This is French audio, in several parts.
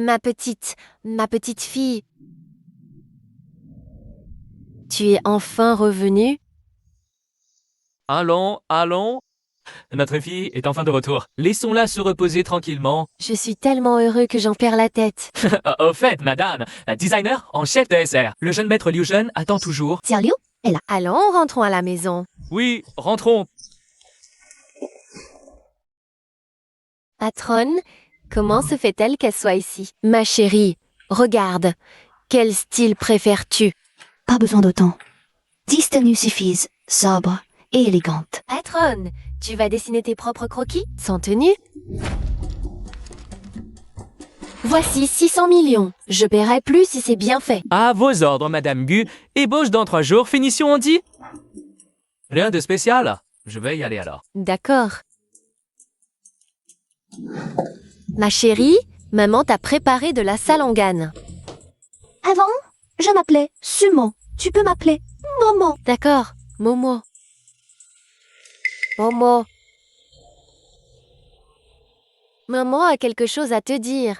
ma petite fille. Tu es enfin revenue? Allons. Notre fille est enfin de retour. Laissons-la se reposer tranquillement. Je suis tellement heureux que j'en perds la tête. Au fait, madame, la designer en chef de SR. Le jeune maître Liu Zhen attend toujours. Liu est là. Allons, rentrons à la maison. Oui, rentrons. Patronne, comment se fait-elle qu'elle soit ici? Ma chérie, regarde. Quel style préfères-tu? Pas besoin d'autant. 10 tenues suffisent, sobres et élégantes. Patronne, tu vas dessiner tes propres croquis? Sans tenue? Voici 600 millions. Je paierai plus si c'est bien fait. À vos ordres, madame Gu. Ébauche dans 3 jours, finition on dit? Rien de spécial. Je vais y aller alors. D'accord. Ma chérie, maman t'a préparé de la salangane. Avant, je m'appelais Sumo. Tu peux m'appeler Momo. D'accord, Momo. Momo. Maman a quelque chose à te dire.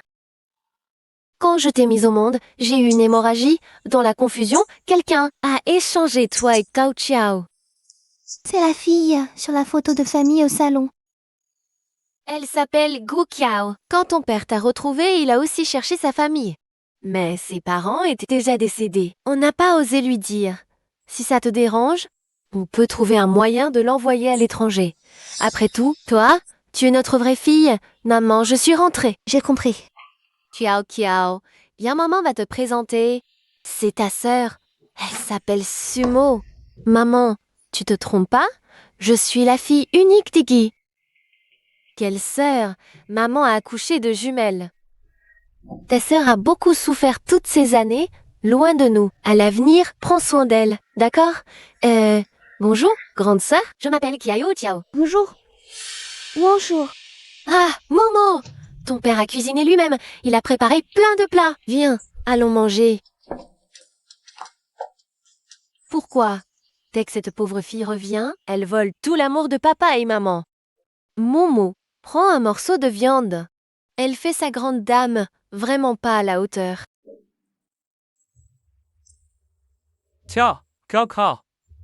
Quand je t'ai mise au monde, j'ai eu une hémorragie. Dans la confusion, quelqu'un a échangé toi et Cao Chiao. C'est la fille sur la photo de famille au salon. Elle s'appelle Gu Kiao. Quand ton père t'a retrouvé, il a aussi cherché sa famille. Mais ses parents étaient déjà décédés. On n'a pas osé lui dire. Si ça te dérange, on peut trouver un moyen de l'envoyer à l'étranger. Après tout, toi, tu es notre vraie fille. Maman, je suis rentrée. J'ai compris. Kiao, bien maman va te présenter. C'est ta sœur. Elle s'appelle Sumo. Maman, tu te trompes pas? Je suis la fille unique d'Iggy. Quelle sœur? Maman a accouché de jumelles. Ta sœur a beaucoup souffert toutes ces années, loin de nous. À l'avenir, prends soin d'elle, d'accord? Bonjour, grande sœur, je m'appelle Kiao Tiao. Bonjour. Bonjour. Ah, Momo! Ton père a cuisiné lui-même, il a préparé plein de plats. Viens, allons manger. Pourquoi? Dès que cette pauvre fille revient, elle vole tout l'amour de papa et maman. Momo, prends un morceau de viande. Elle fait sa grande dame, vraiment pas à la hauteur. Tiens, Kao.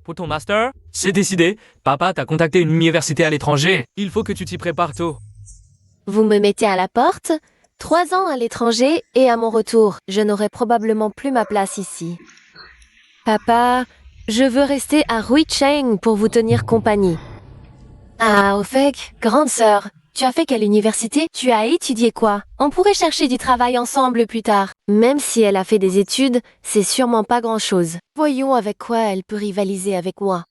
Pour ton master? C'est décidé. Papa t'a contacté une université à l'étranger. Il faut que tu t'y prépares tôt. Vous me mettez à la porte? 3 ans à l'étranger et à mon retour, je n'aurai probablement plus ma place ici. Papa, je veux rester à Ruicheng pour vous tenir compagnie. Ah, au fait, grande sœur, tu as fait quelle université? Tu as étudié quoi? On pourrait chercher du travail ensemble plus tard. Même si elle a fait des études, c'est sûrement pas grand-chose. Voyons avec quoi elle peut rivaliser avec moi.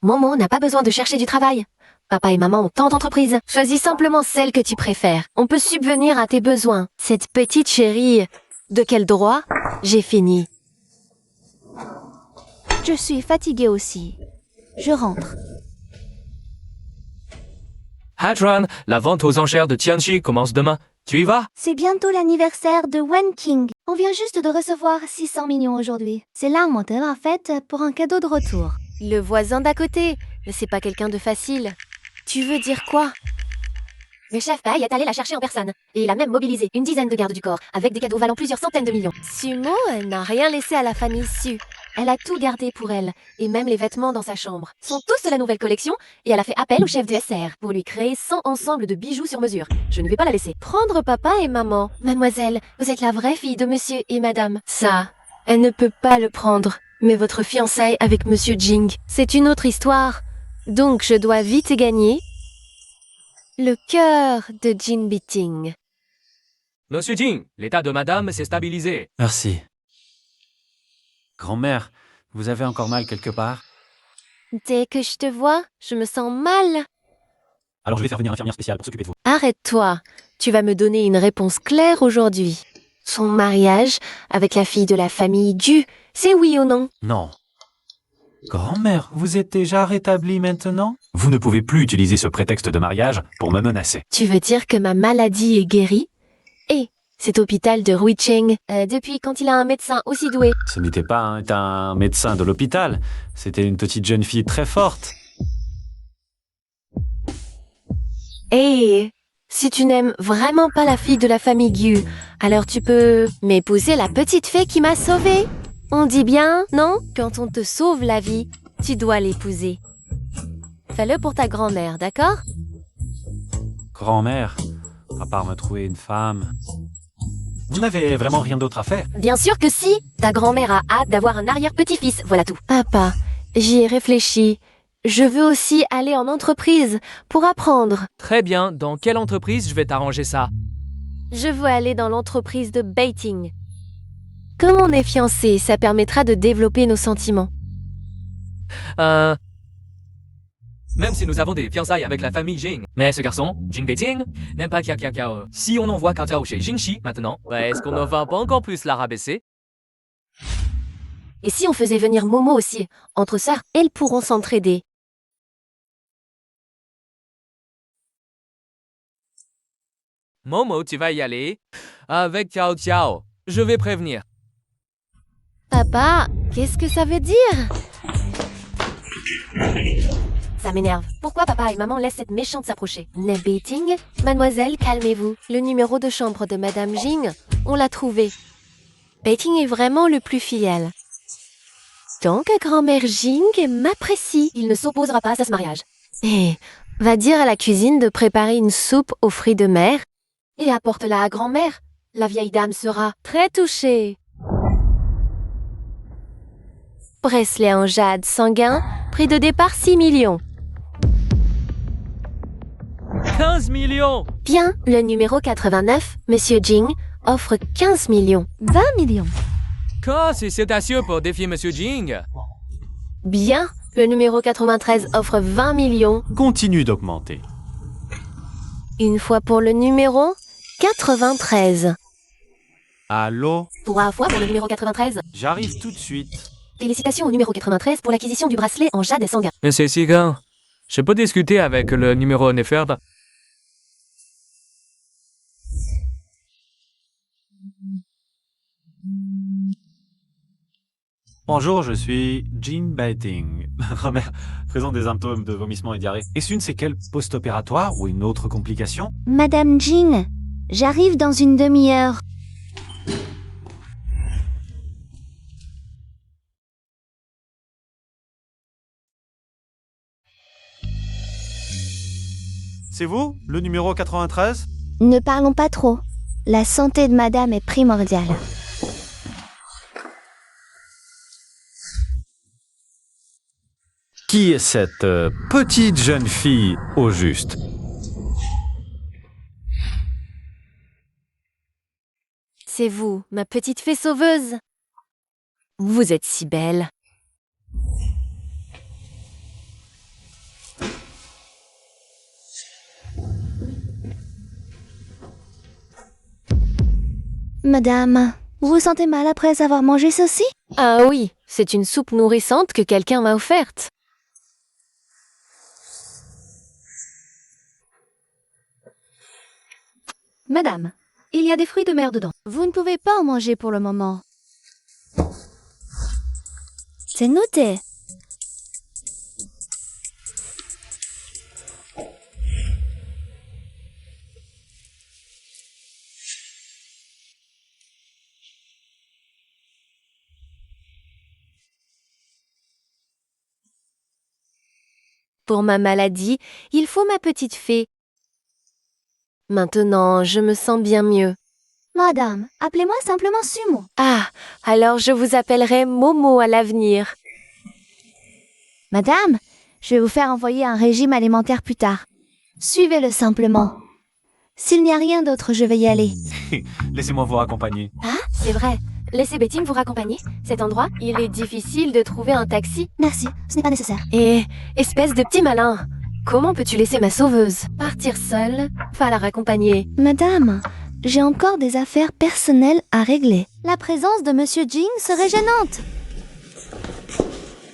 Momo n'a pas besoin de chercher du travail. Papa et maman ont tant d'entreprises. Choisis simplement celle que tu préfères. On peut subvenir à tes besoins. Cette petite chérie... De quel droit? J'ai fini. Je suis fatiguée aussi. Je rentre. Hatran, la vente aux enchères de Tianchi commence demain. Tu y vas? C'est bientôt l'anniversaire de Wen King. On vient juste de recevoir 600 millions aujourd'hui. C'est l'arme de la fête pour un cadeau de retour. Le voisin d'à côté. Mais c'est pas quelqu'un de facile. Tu veux dire quoi? Le chef Pai est allé la chercher en personne. Et il a même mobilisé une dizaine de gardes du corps, avec des cadeaux valant plusieurs centaines de millions. Sumo, elle n'a rien laissé à la famille Su. Elle a tout gardé pour elle, et même les vêtements dans sa chambre. Sont tous de la nouvelle collection, et elle a fait appel au chef du SR pour lui créer 100 ensembles de bijoux sur mesure. Je ne vais pas la laisser. Prendre papa et maman. Mademoiselle, vous êtes la vraie fille de monsieur et madame. Ça, elle ne peut pas le prendre. Mais votre fiançailles avec monsieur Jing, c'est une autre histoire. Donc je dois vite gagner le cœur de Jin Biting. Monsieur Jing, l'état de madame s'est stabilisé. Merci. Grand-mère, vous avez encore mal quelque part? Dès que je te vois, je me sens mal. Alors je vais faire venir une infirmière spéciale pour s'occuper de vous. Arrête-toi, tu vas me donner une réponse claire aujourd'hui. Son mariage avec la fille de la famille Gu, c'est oui ou non? Non. Grand-mère, vous êtes déjà rétablie maintenant? Vous ne pouvez plus utiliser ce prétexte de mariage pour me menacer. Tu veux dire que ma maladie est guérie? Et cet hôpital de Ruicheng, depuis quand il a un médecin aussi doué? Ce n'était pas un médecin de l'hôpital, c'était une petite jeune fille très forte. Hé, Si tu n'aimes vraiment pas la fille de la famille Gu, alors tu peux m'épouser la petite fée qui m'a sauvée. On dit bien, non? Quand on te sauve la vie, tu dois l'épouser. Fais-le pour ta grand-mère, d'accord? Grand-mère, à part me trouver une femme. Vous n'avez vraiment rien d'autre à faire? Bien sûr que si! Ta grand-mère a hâte d'avoir un arrière-petit-fils, voilà tout. Papa, j'y ai réfléchi. Je veux aussi aller en entreprise pour apprendre. Très bien, dans quelle entreprise je vais t'arranger ça? Je veux aller dans l'entreprise de baiting. Comme on est fiancés, ça permettra de développer nos sentiments. Même si nous avons des fiançailles avec la famille Jing. Mais ce garçon, Jing Beiting, n'aime pas Kia Kia Kia. Si on envoie Cao Cao chez Jingxi maintenant, est-ce qu'on ne va pas encore plus la rabaisser? Et si on faisait venir Momo aussi? Entre sœurs, elles pourront s'entraider. Momo, tu vas y aller? Avec Cao Cao. Je vais prévenir. Papa, qu'est-ce que ça veut dire? Ça m'énerve. Pourquoi papa et maman laissent cette méchante s'approcher? N'est Beiting? Mademoiselle, calmez-vous. Le numéro de chambre de Madame Jing, on l'a trouvé. Beiting est vraiment le plus fidèle. Donc, grand-mère Jing m'apprécie. Il ne s'opposera pas à ce mariage. Et va dire à la cuisine de préparer une soupe aux fruits de mer et apporte-la à grand-mère. La vieille dame sera très touchée. Bracelet en jade sanguin, prix de départ 6 millions. 15 millions! Bien, le numéro 89, Monsieur Jing, offre 15 millions. 20 millions. Quoi, c'est audacieux pour défier Monsieur Jing? Bien, le numéro 93 offre 20 millions. Continue d'augmenter. Une fois pour le numéro 93. Allô? 3 fois pour le numéro 93. J'arrive tout de suite. Félicitations au numéro 93 pour l'acquisition du bracelet en jade et sanguin. Monsieur Sigan, je peux discuter avec le numéro Nefer? Bonjour, je suis Jin Baiting. Grand-mère, présente des symptômes de vomissement et diarrhée. Est-ce une séquelle post-opératoire ou une autre complication? Madame Jing, j'arrive dans une demi-heure. C'est vous, le numéro 93? Ne parlons pas trop. La santé de madame est primordiale. Qui est cette petite jeune fille au juste? C'est vous, ma petite fée sauveuse. Vous êtes si belle. Madame, vous vous sentez mal après avoir mangé ceci? Ah oui, c'est une soupe nourrissante que quelqu'un m'a offerte. Madame, il y a des fruits de mer dedans. Vous ne pouvez pas en manger pour le moment. C'est noté. Pour ma maladie, il faut ma petite fée. Maintenant, je me sens bien mieux. Madame, appelez-moi simplement Sumo. Ah, alors je vous appellerai Momo à l'avenir. Madame, je vais vous faire envoyer un régime alimentaire plus tard. Suivez-le simplement. S'il n'y a rien d'autre, je vais y aller. Laissez-moi vous accompagner. Ah, c'est vrai. Laissez Betting vous raccompagner. Cet endroit, il est difficile de trouver un taxi. Merci, ce n'est pas nécessaire. Et, espèce de petit malin, comment peux-tu laisser ma sauveuse partir seule, pas la raccompagner? Madame, j'ai encore des affaires personnelles à régler. La présence de Monsieur Jing serait gênante.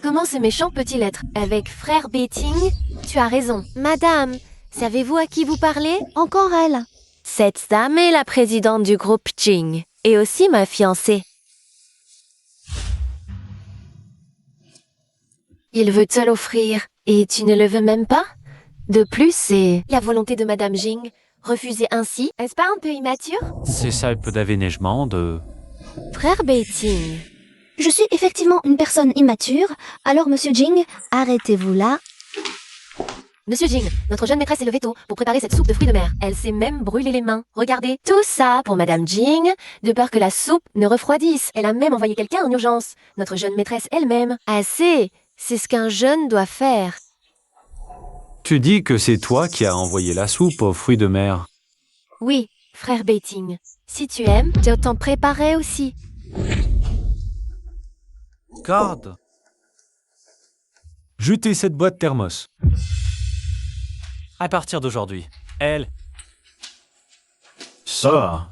Comment ce méchant peut-il être? Avec frère Betting, tu as raison. Madame, savez-vous à qui vous parlez? Encore elle. Cette dame est la présidente du groupe Jing, et aussi ma fiancée. Il veut te l'offrir, et tu ne le veux même pas? De plus, c'est la volonté de Madame Jing. Refuser ainsi, est-ce pas un peu immature? C'est ça un peu d'avéneigement de... Frère Beiting. Je suis effectivement une personne immature, alors Monsieur Jing, arrêtez-vous là. Monsieur Jing, notre jeune maîtresse s'est levée tôt pour préparer cette soupe de fruits de mer. Elle s'est même brûlé les mains. Regardez, tout ça pour Madame Jing, de peur que la soupe ne refroidisse. Elle a même envoyé quelqu'un en urgence. Notre jeune maîtresse elle-même. Assez, c'est ce qu'un jeune doit faire. Tu dis que c'est toi qui as envoyé la soupe aux fruits de mer. Oui, frère Beiting. Si tu aimes, j'ai autant préparé aussi. Garde. Jetez cette boîte thermos. À partir d'aujourd'hui, elle... Ça,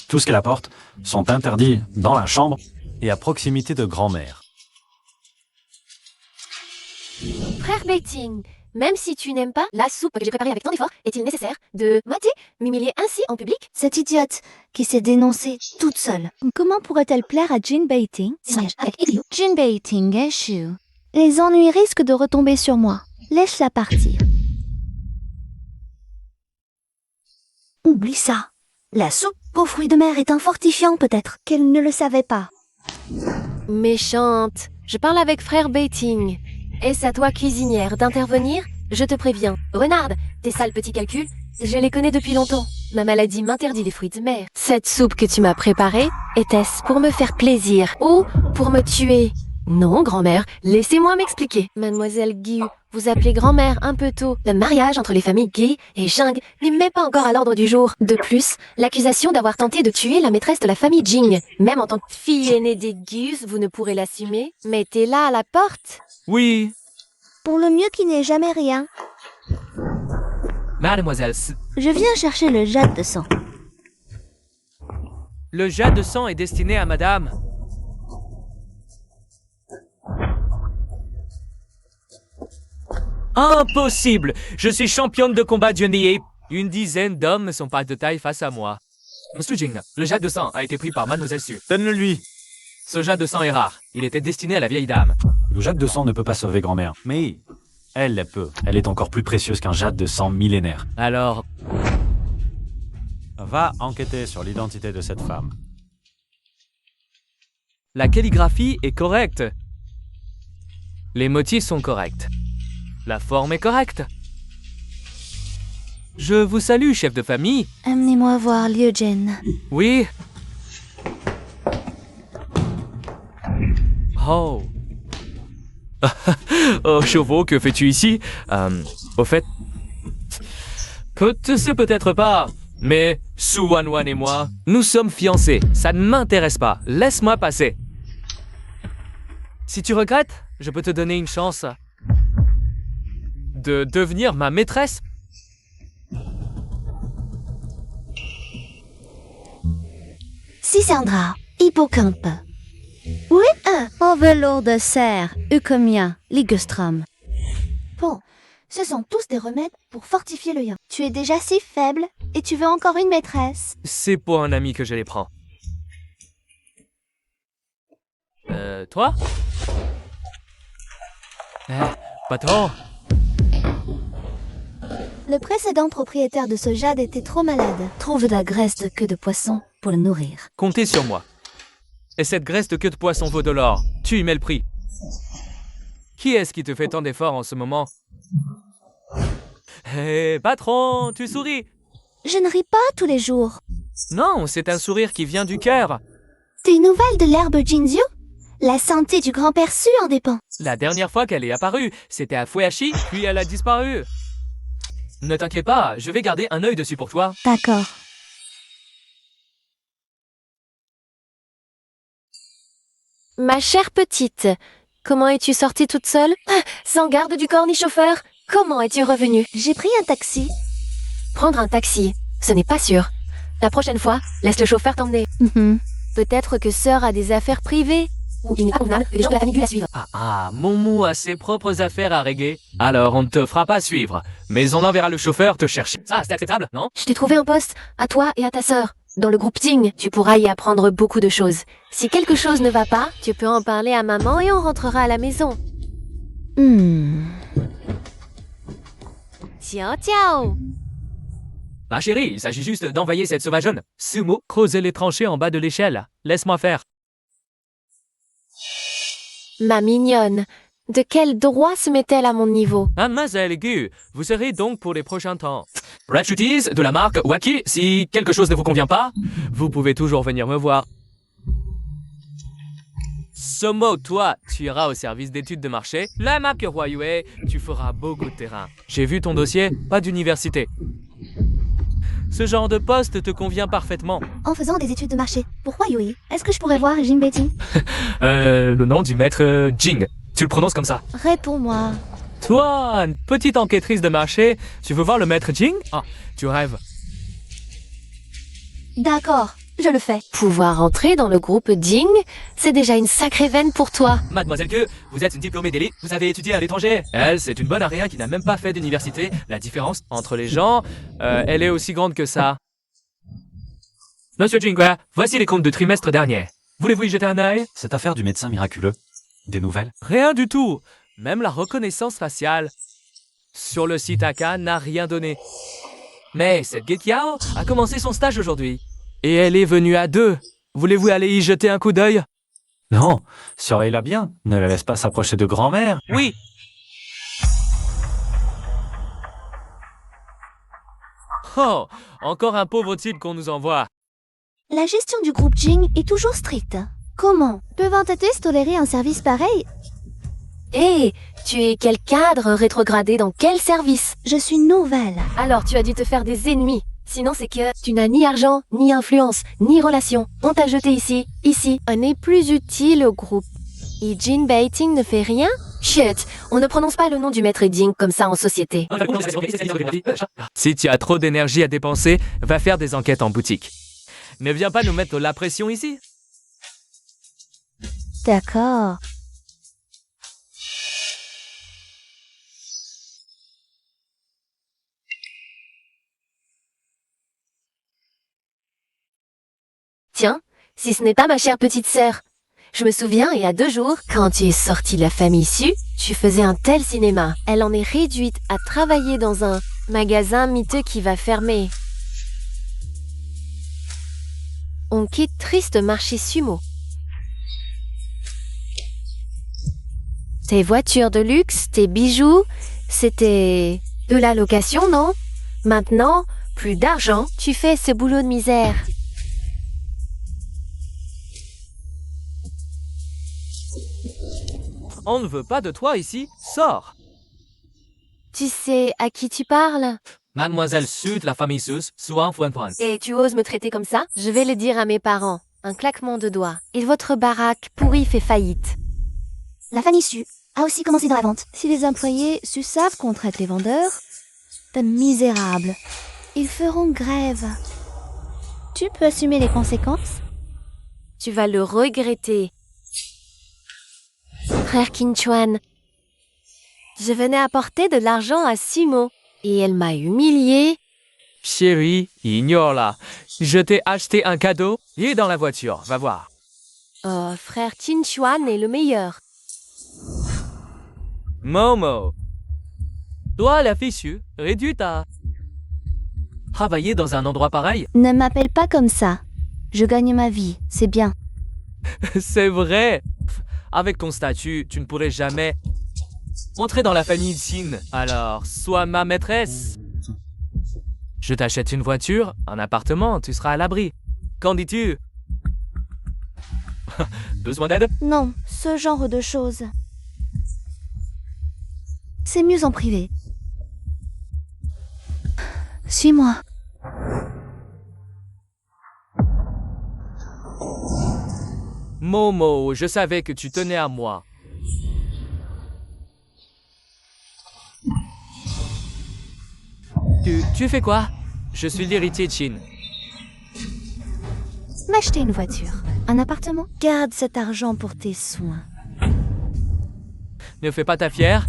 tout ce qu'elle apporte sont interdits dans la chambre et à proximité de grand-mère. Frère Beiting, même si tu n'aimes pas la soupe que j'ai préparée avec tant d'efforts, est-il nécessaire de m'humilier ainsi en public? Cette idiote qui s'est dénoncée toute seule. Comment pourrait-elle plaire à Jin Beiting? Jin Beiting échoue. Les ennuis risquent de retomber sur moi. Laisse-la partir. Oublie ça. La soupe aux fruits de mer est un fortifiant peut-être qu'elle ne le savait pas. Méchante, je parle avec frère Beiting. Est-ce à toi, cuisinière, d'intervenir? Je te préviens. Renard, tes sales petits calculs, je les connais depuis longtemps. Ma maladie m'interdit les fruits de mer. Cette soupe que tu m'as préparée, était-ce pour me faire plaisir ou pour me tuer? Non, grand-mère, laissez-moi m'expliquer. Mademoiselle Guy, vous appelez grand-mère un peu tôt. Le mariage entre les familles Guy et Jing n'est même pas encore à l'ordre du jour. De plus, l'accusation d'avoir tenté de tuer la maîtresse de la famille Jing. Même en tant que fille aînée des Gus, vous ne pourrez l'assumer. Mettez-la à la porte. Oui, Pour le mieux qu'il n'ait jamais rien, mademoiselle, je viens chercher le jade de sang. le jet de sang est destiné à madame. Impossible! Je suis championne de combat Johnny et une dizaine d'hommes ne sont pas de taille face à moi. Monsieur Jing, le jet de sang a été pris par mademoiselle Su. Donne-le lui. Ce jet de sang est rare. Il était destiné à la vieille dame. Le jade de sang ne peut pas sauver grand-mère. Mais elle le peut. Elle est encore plus précieuse qu'un jade de sang millénaire. Alors, Va enquêter sur l'identité de cette femme. la calligraphie est correcte. Les motifs sont corrects. La forme est correcte. Je vous salue, chef de famille. Amenez-moi voir Liu Jin. Oui. Oh. Oh, chevaux, que fais-tu ici? Au fait, tu sais peut-être pas, mais Su Wanwan et moi, nous sommes fiancés. Ça ne m'intéresse pas. Laisse-moi passer. Si tu regrettes, je peux te donner une chance de devenir ma maîtresse. Sisandra, hippocampe. Oui, en velours de cerf, eucomia, ligustrum. Bon, ce sont tous des remèdes pour fortifier le yin. Tu es déjà si faible et tu veux encore une maîtresse. C'est pour un ami que je les prends. Toi? Patron? Le précédent propriétaire de ce jade était trop malade. Trouve de la graisse de queue de poisson pour le nourrir. Comptez sur moi. Et cette graisse de queue de poisson vaut de l'or. Tu y mets le prix. Qui est-ce qui te fait tant d'efforts en ce moment? Hé, patron, tu souris. Je ne ris pas tous les jours. Non, c'est un sourire qui vient du cœur. Des nouvelles de l'herbe Jinzyu? La santé du grand-père Su en dépend. La dernière fois qu'elle est apparue, c'était à Fueashi, puis elle a disparu. Ne t'inquiète pas, je vais garder un œil dessus pour toi. D'accord. Ma chère petite, comment es-tu sortie toute seule? Sans garde du corps ni chauffeur? Comment es-tu revenue? J'ai pris un taxi. Prendre un taxi, ce n'est pas sûr. La prochaine fois, laisse le chauffeur t'emmener. Peut-être que Sœur a des affaires privées. Ou il n'est pas convenable que les gens de la famille Gu la suivent. Moumou a ses propres affaires à régler. Alors on ne te fera pas suivre, mais on enverra le chauffeur te chercher. Ça, c'est acceptable, non? Je t'ai trouvé un poste, à toi et à ta sœur. Dans le groupe Ting, tu pourras y apprendre beaucoup de choses. Si quelque chose ne va pas, tu peux en parler à maman et on rentrera à la maison. Ciao, ciao. Ma chérie, il s'agit juste d'envoyer cette sauvageonne. Sumo, creuser les tranchées en bas de l'échelle. Laisse-moi faire. Ma mignonne, de quel droit se met-elle à mon niveau? Mademoiselle Gu, vous serez donc pour les prochains temps. Red Shooties de la marque Wacky, si quelque chose ne vous convient pas, vous pouvez toujours venir me voir. Somo, toi, tu iras au service d'études de marché. La marque Huawei, tu feras beaucoup de terrain. J'ai vu ton dossier, pas d'université. Ce genre de poste te convient parfaitement. En faisant des études de marché, pourquoi Yui? Est-ce que je pourrais voir Jin Beiting? Le nom du maître Jing. Tu le prononces comme ça. Réponds-moi. Toi, une petite enquêtrice de marché, tu veux voir le maître Jing? Ah, tu rêves. D'accord, je le fais. Pouvoir entrer dans le groupe Jing, c'est déjà une sacrée veine pour toi. Mademoiselle Que, vous êtes une diplômée d'élite, vous avez étudié à l'étranger. Elle, c'est une bonne aria qui n'a même pas fait d'université. La différence entre les gens, elle est aussi grande que ça. Monsieur Jingwa, voici les comptes de trimestre dernier. Voulez-vous y jeter un œil? Cette affaire du médecin miraculeux. Des nouvelles? Rien du tout. Même la reconnaissance faciale sur le site AK n'a rien donné. Mais cette Gekiao a commencé son stage aujourd'hui. Et elle est venue à 2. Voulez-vous aller y jeter un coup d'œil? Non, surveille-la bien. Ne la laisse pas s'approcher de grand-mère. Oui. Oh, encore un pauvre type qu'on nous envoie. La gestion du groupe Jing est toujours stricte. Comment peuvent entités tolérer un service pareil? Hé, tu es quel cadre rétrogradé dans quel service? Je suis nouvelle. Alors tu as dû te faire des ennemis. Sinon c'est que tu n'as ni argent, ni influence, ni relation. On t'a jeté ici. On n'est plus utile au groupe. Et Jin Beiting ne fait rien? Chut, on ne prononce pas le nom du maître Jing comme ça en société. Si tu as trop d'énergie à dépenser, va faire des enquêtes en boutique. Ne viens pas nous mettre la pression ici. D'accord. Tiens, si ce n'est pas ma chère petite sœur. Je me souviens, il y a 2 jours, quand tu es sortie de la famille Su, tu faisais un tel cinéma. Elle en est réduite à travailler dans un magasin miteux qui va fermer. On quitte triste marché Sumo. Tes voitures de luxe, tes bijoux, c'était de la location, non? Maintenant, plus d'argent, tu fais ce boulot de misère. On ne veut pas de toi ici. Sors. Tu sais à qui tu parles? Mademoiselle Su de la famille Sus, Suan Fuan Fuan. Et tu oses me traiter comme ça? Je vais le dire à mes parents. Un claquement de doigts. Et votre baraque pourrie fait faillite. La famille Su a aussi commencé dans la vente. Si les employés Su savent qu'on traite les vendeurs de misérables, ils feront grève. Tu peux assumer les conséquences? Tu vas le regretter. Frère Kinchuan, je venais apporter de l'argent à Sumo. Et elle m'a humiliée. Chérie, ignore-la. Je t'ai acheté un cadeau. Il est dans la voiture, va voir. Oh, frère Kinchuan est le meilleur. Momo. Toi, la fichue, réduite à travailler dans un endroit pareil. Ne m'appelle pas comme ça. Je gagne ma vie, c'est bien. C'est vrai. Avec ton statut, tu ne pourrais jamais entrer dans la famille Xin. Alors, sois ma maîtresse. Je t'achète une voiture, un appartement, tu seras à l'abri. Qu'en dis-tu? Besoin d'aide? Non, ce genre de choses. C'est mieux en privé. Suis-moi. Momo, je savais que tu tenais à moi. Tu fais quoi? Je suis l'héritier de Chin. M'acheter une voiture, un appartement. Garde cet argent pour tes soins. Ne fais pas ta fière.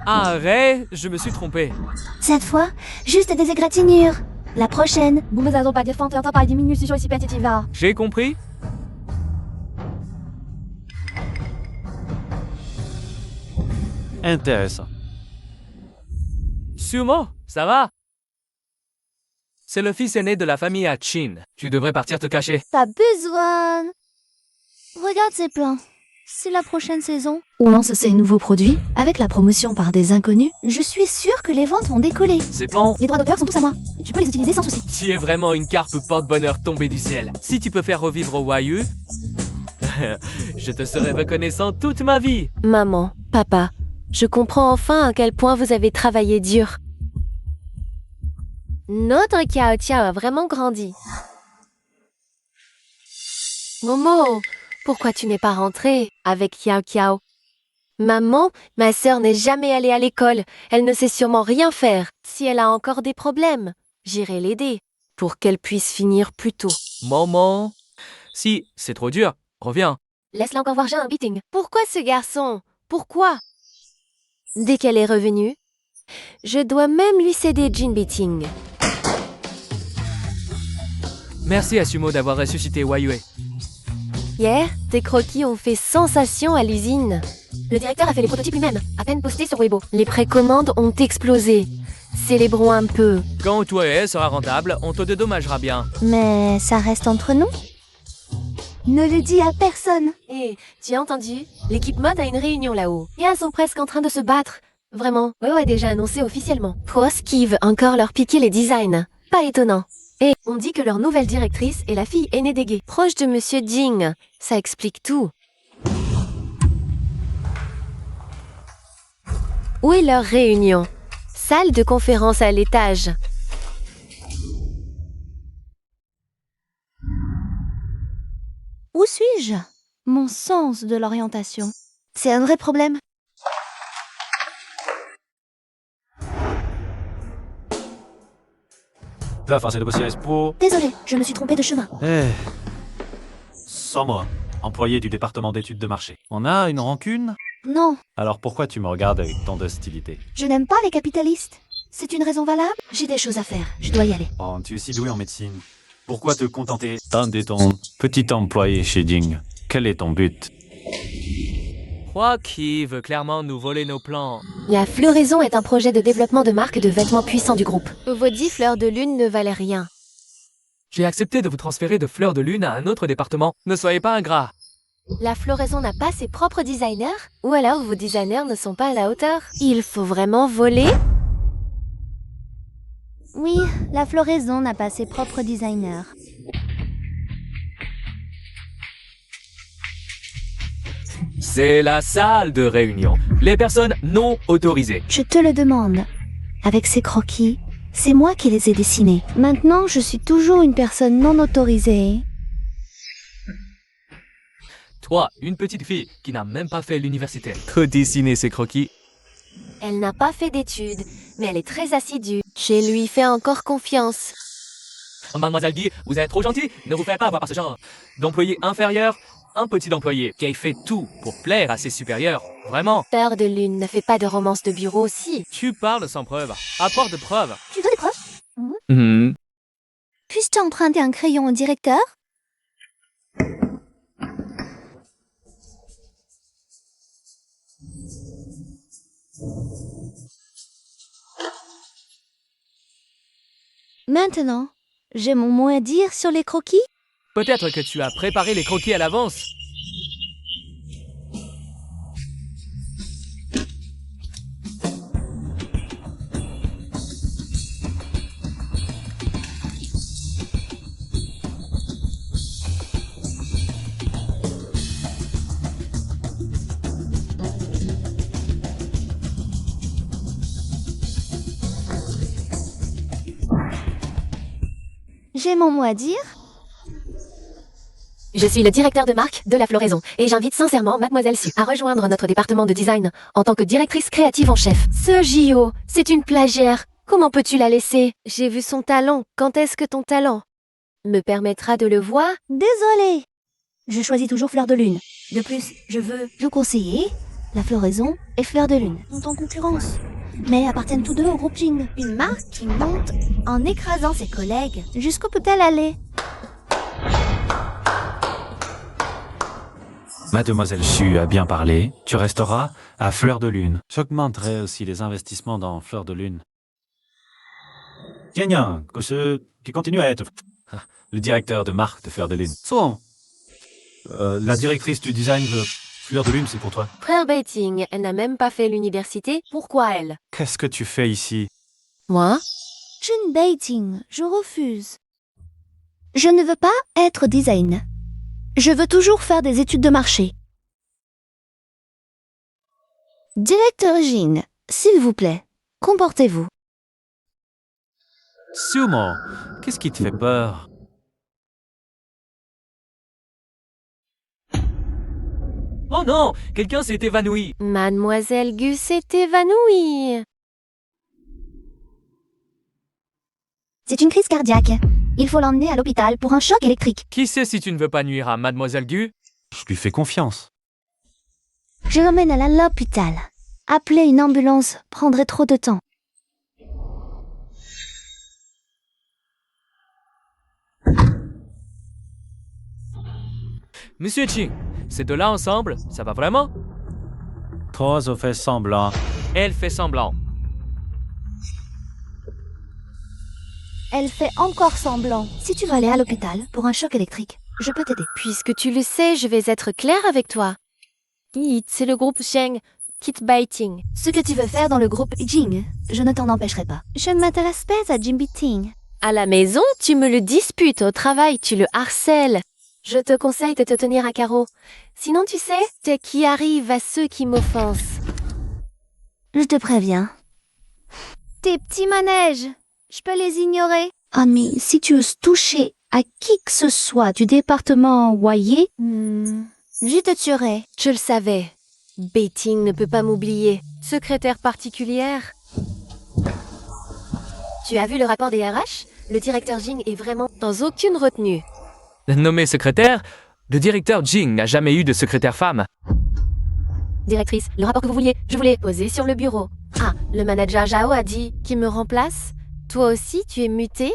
Arrête, je me suis trompé. Cette fois, juste des égratignures. La prochaine. J'ai compris. Intéressant. Sumo, ça va? C'est le fils aîné de la famille Hatchin. Tu devrais partir te cacher. Pas besoin. Regarde ces plans. C'est la prochaine saison. On lance ces nouveaux produits. Avec la promotion par des inconnus, je suis sûre que les ventes vont décoller. C'est bon. Les droits d'auteur sont tous à moi. Tu peux les utiliser sans souci. Tu es vraiment une carpe porte-bonheur tombée du ciel. Si tu peux faire revivre Wayu, je te serai reconnaissant toute ma vie. Maman, papa, je comprends enfin à quel point vous avez travaillé dur. Notre Kiao Tiao a vraiment grandi. Momo, pourquoi tu n'es pas rentrée avec Kiao Kiao? Maman, ma sœur n'est jamais allée à l'école. Elle ne sait sûrement rien faire. Si elle a encore des problèmes, j'irai l'aider pour qu'elle puisse finir plus tôt. Maman. Si, c'est trop dur. Reviens. Laisse-la encore voir, j'ai un beating. Pourquoi ce garçon? Pourquoi? Dès qu'elle est revenue, je dois même lui céder Jin Beating. Merci à Sumo d'avoir ressuscité Wayue. Hier, tes croquis ont fait sensation à l'usine. Le directeur a fait les prototypes lui-même, à peine postés sur Weibo. Les précommandes ont explosé. Célébrons un peu. Quand toi et elle sera rentable, on te dédommagera bien. Mais ça reste entre nous. Ne le dis à personne. Hé, tu as entendu? L'équipe mode a une réunion là-haut. Et elles sont presque en train de se battre. Vraiment, Weibo a déjà annoncé officiellement. Cross qui veut encore leur piquer les designs. Pas étonnant. Et on dit que leur nouvelle directrice est la fille aînée des gays. Proche de Monsieur Jing. Ça explique tout. Où est leur réunion? Salle de conférence à l'étage. Où suis-je? Mon sens de l'orientation. C'est un vrai problème. Désolé, je me suis trompée de chemin. Somo, employé du département d'études de marché. On a une rancune? Non, Alors pourquoi tu me regardes avec tant d'hostilité? je n'aime pas les capitalistes. C'est une raison valable? J'ai des choses à faire, je dois y aller. Oh, tu es si doué en médecine. Pourquoi te contenter d'un de ton petit employé chez Jing? Quel est ton but? Joaquin veut clairement nous voler nos plans. La floraison est un projet de développement de marque de vêtements puissant du groupe. Vos 10 fleurs de lune ne valaient rien. J'ai accepté de vous transférer de Fleurs de Lune à un autre département. Ne soyez pas ingrat. La floraison n'a pas ses propres designers? Ou alors vos designers ne sont pas à la hauteur? Il faut vraiment voler? Oui, la floraison n'a pas ses propres designers. C'est la salle de réunion. Les personnes non autorisées. Je te le demande. Avec ces croquis, c'est moi qui les ai dessinés. Maintenant, je suis toujours une personne non autorisée. Toi, une petite fille qui n'a même pas fait l'université. Te dessiner ses croquis. Elle n'a pas fait d'études, mais elle est très assidue. Je lui fais encore confiance. Mademoiselle Guy, vous êtes trop gentille. Ne vous faites pas avoir par ce genre d'employé inférieur. Un petit employé qui a fait tout pour plaire à ses supérieurs. Vraiment. Fleur de lune ne fait pas de romance de bureau aussi. Tu parles sans preuve. Apporte de preuves. Tu veux des preuves? Puis-je emprunter un crayon au directeur? Maintenant, j'ai mon mot à dire sur les croquis? Peut-être que tu as préparé les croquis à l'avance. J'ai mon mot à dire? Je suis le directeur de marque de la floraison et j'invite sincèrement Mademoiselle Su à rejoindre notre département de design en tant que directrice créative en chef. Ce JO, c'est une plagiaire. Comment peux-tu la laisser? J'ai vu son talent. Quand est-ce que ton talent me permettra de le voir? Désolée. Je choisis toujours Fleur de Lune. De plus, je veux le conseiller. La floraison et Fleur de Lune sont en concurrence, mais appartiennent tous deux au groupe Jing. Une marque qui monte en écrasant ses collègues. Jusqu'où peut-elle aller? Mademoiselle Su a bien parlé. Tu resteras à Fleur de Lune. J'augmenterai aussi les investissements dans Fleur de Lune. Tiens, que ce qui continue à être le directeur de marque de Fleur de Lune. Son. La directrice du design de Fleur de Lune, c'est pour toi. Frère Beiting, elle n'a même pas fait l'université. Pourquoi elle? Qu'est-ce que tu fais ici? Moi? Jin Beiting, je refuse. Je ne veux pas être design. Je veux toujours faire des études de marché. Directeur Jin, s'il vous plaît, comportez-vous. Sumo, qu'est-ce qui te fait peur? Oh non, quelqu'un s'est évanoui. Mademoiselle Gu s'est évanouie. C'est une crise cardiaque. Il faut l'emmener à l'hôpital pour un choc électrique. Qui sait si tu ne veux pas nuire à Mademoiselle Gu? Je lui fais confiance. Je l'emmène à l'hôpital. Appeler une ambulance prendrait trop de temps. Monsieur Ching, ces deux-là ensemble, ça va vraiment? Toi, je fais semblant. Elle fait semblant. Elle fait encore semblant. Si tu veux aller à l'hôpital pour un choc électrique, je peux t'aider. Puisque tu le sais, je vais être claire avec toi. Yi, c'est le groupe Sheng, Kit Beiting. Ce que tu veux faire dans le groupe Jing, je ne t'en empêcherai pas. Je ne m'intéresse pas à Jin Beiting. À la maison, tu me le disputes. Au travail, tu le harcèles. Je te conseille de te tenir à carreau. Sinon, tu sais, c'est qui arrive à ceux qui m'offensent. Je te préviens. Tes petits manèges, je peux les ignorer. Ah mais si tu oses toucher à qui que ce soit du département Wayé, je te tuerai. Je le savais. Beiting ne peut pas m'oublier. Secrétaire particulière. Tu as vu le rapport des RH? Le directeur Jing est vraiment sans aucune retenue. Nommé secrétaire, le directeur Jing n'a jamais eu de secrétaire femme. Directrice, le rapport que vous vouliez, je voulais poser sur le bureau. Ah, le manager Zhao a dit qu'il me remplace. Toi aussi, tu es mutée?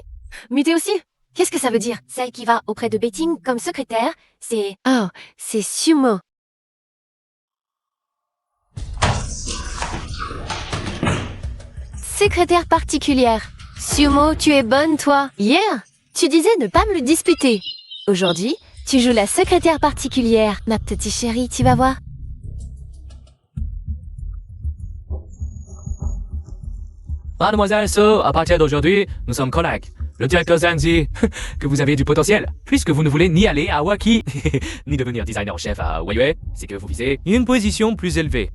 Mutée aussi? Qu'est-ce que ça veut dire? Celle qui va auprès de Beiting comme secrétaire, c'est... Oh, c'est Sumo. Secrétaire particulière. Sumo, tu es bonne, toi. Hier, tu disais ne pas me le disputer. Aujourd'hui, tu joues la secrétaire particulière. Ma petite chérie, tu vas voir. Mademoiselle So, à partir d'aujourd'hui, nous sommes collègues. Le directeur Zhang dit que vous avez du potentiel, puisque vous ne voulez ni aller à Waki, ni devenir designer en chef à Huayue, c'est que vous visez une position plus élevée.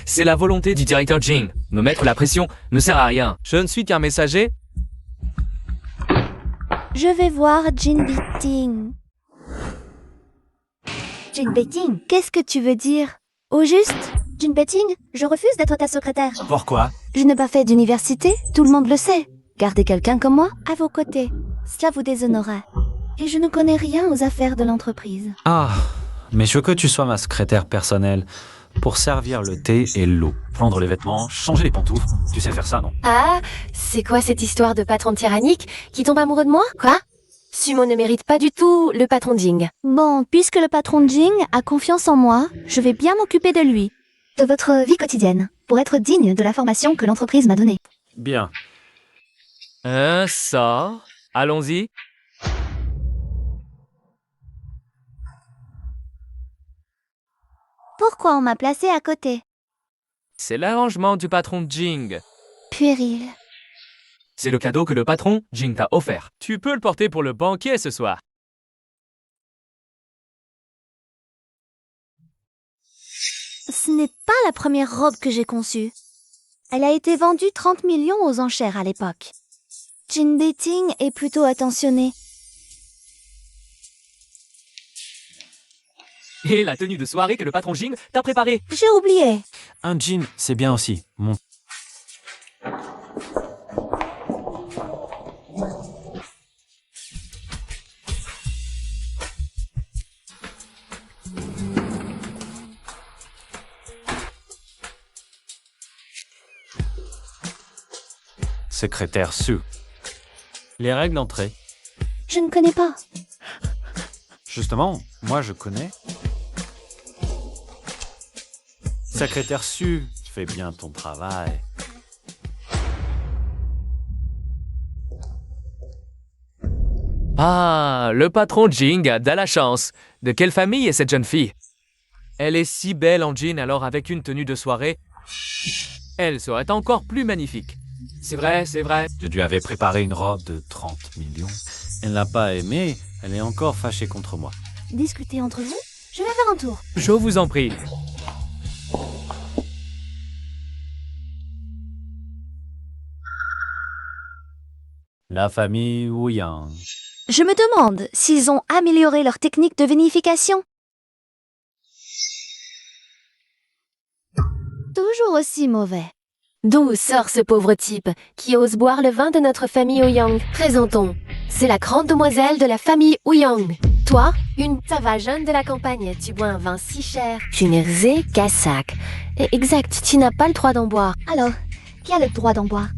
C'est la volonté du directeur Jing. Me mettre la pression ne sert à rien. Je ne suis qu'un messager. Je vais voir Jin Beiting. Jin Beiting, qu'est-ce que tu veux dire? Au juste, Jin Beiting, je refuse d'être ta secrétaire. Pourquoi? Je n'ai pas fait d'université, tout le monde le sait. Gardez quelqu'un comme moi à vos côtés. Cela vous déshonorerait. Et je ne connais rien aux affaires de l'entreprise. Ah, mais je veux que tu sois ma secrétaire personnelle. Pour servir le thé et l'eau. Prendre les vêtements, changer les pantoufles. Tu sais faire ça, non? Ah, c'est quoi cette histoire de patron tyrannique qui tombe amoureux de moi? Quoi? Sumo ne mérite pas du tout le patron Jing. Bon, puisque le patron Jing a confiance en moi, je vais bien m'occuper de lui. De votre vie quotidienne, pour être digne de la formation que l'entreprise m'a donnée. Bien. Ça, allons-y. Pourquoi on m'a placé à côté? C'est l'arrangement du patron Jing. Puéril. C'est le cadeau que le patron Jing t'a offert. Tu peux le porter pour le banquet ce soir. Ce n'est pas la première robe que j'ai conçue. Elle a été vendue 30 millions aux enchères à l'époque. Jin Beiting est plutôt attentionné. Et la tenue de soirée que le patron Jing t'a préparée. J'ai oublié. Un jean, c'est bien aussi. Mon... Secrétaire Su. Les règles d'entrée. Je ne connais pas. Justement, moi je connais. Secrétaire Su fais bien ton travail. Ah, le patron Jing a de la chance. De quelle famille est cette jeune fille? Elle est si belle en jean, alors avec une tenue de soirée, elle serait encore plus magnifique. C'est vrai, c'est vrai. Je lui avais préparé une robe de 30 millions. Elle n'a pas aimé, elle est encore fâchée contre moi. Discutez entre vous. Je vais faire un tour. Je vous en prie. La famille Wu Yang. Je me demande s'ils ont amélioré leur technique de vinification. Toujours aussi mauvais. D'où sort ce pauvre type qui ose boire le vin de notre famille Ouyang? Présentons. C'est la grande demoiselle de la famille Ouyang. Toi, une va jeune de la campagne, tu bois un vin si cher. Tu n'es ré qu'à sac. Exact, tu n'as pas le droit d'en boire. Alors, qui a le droit d'en boire?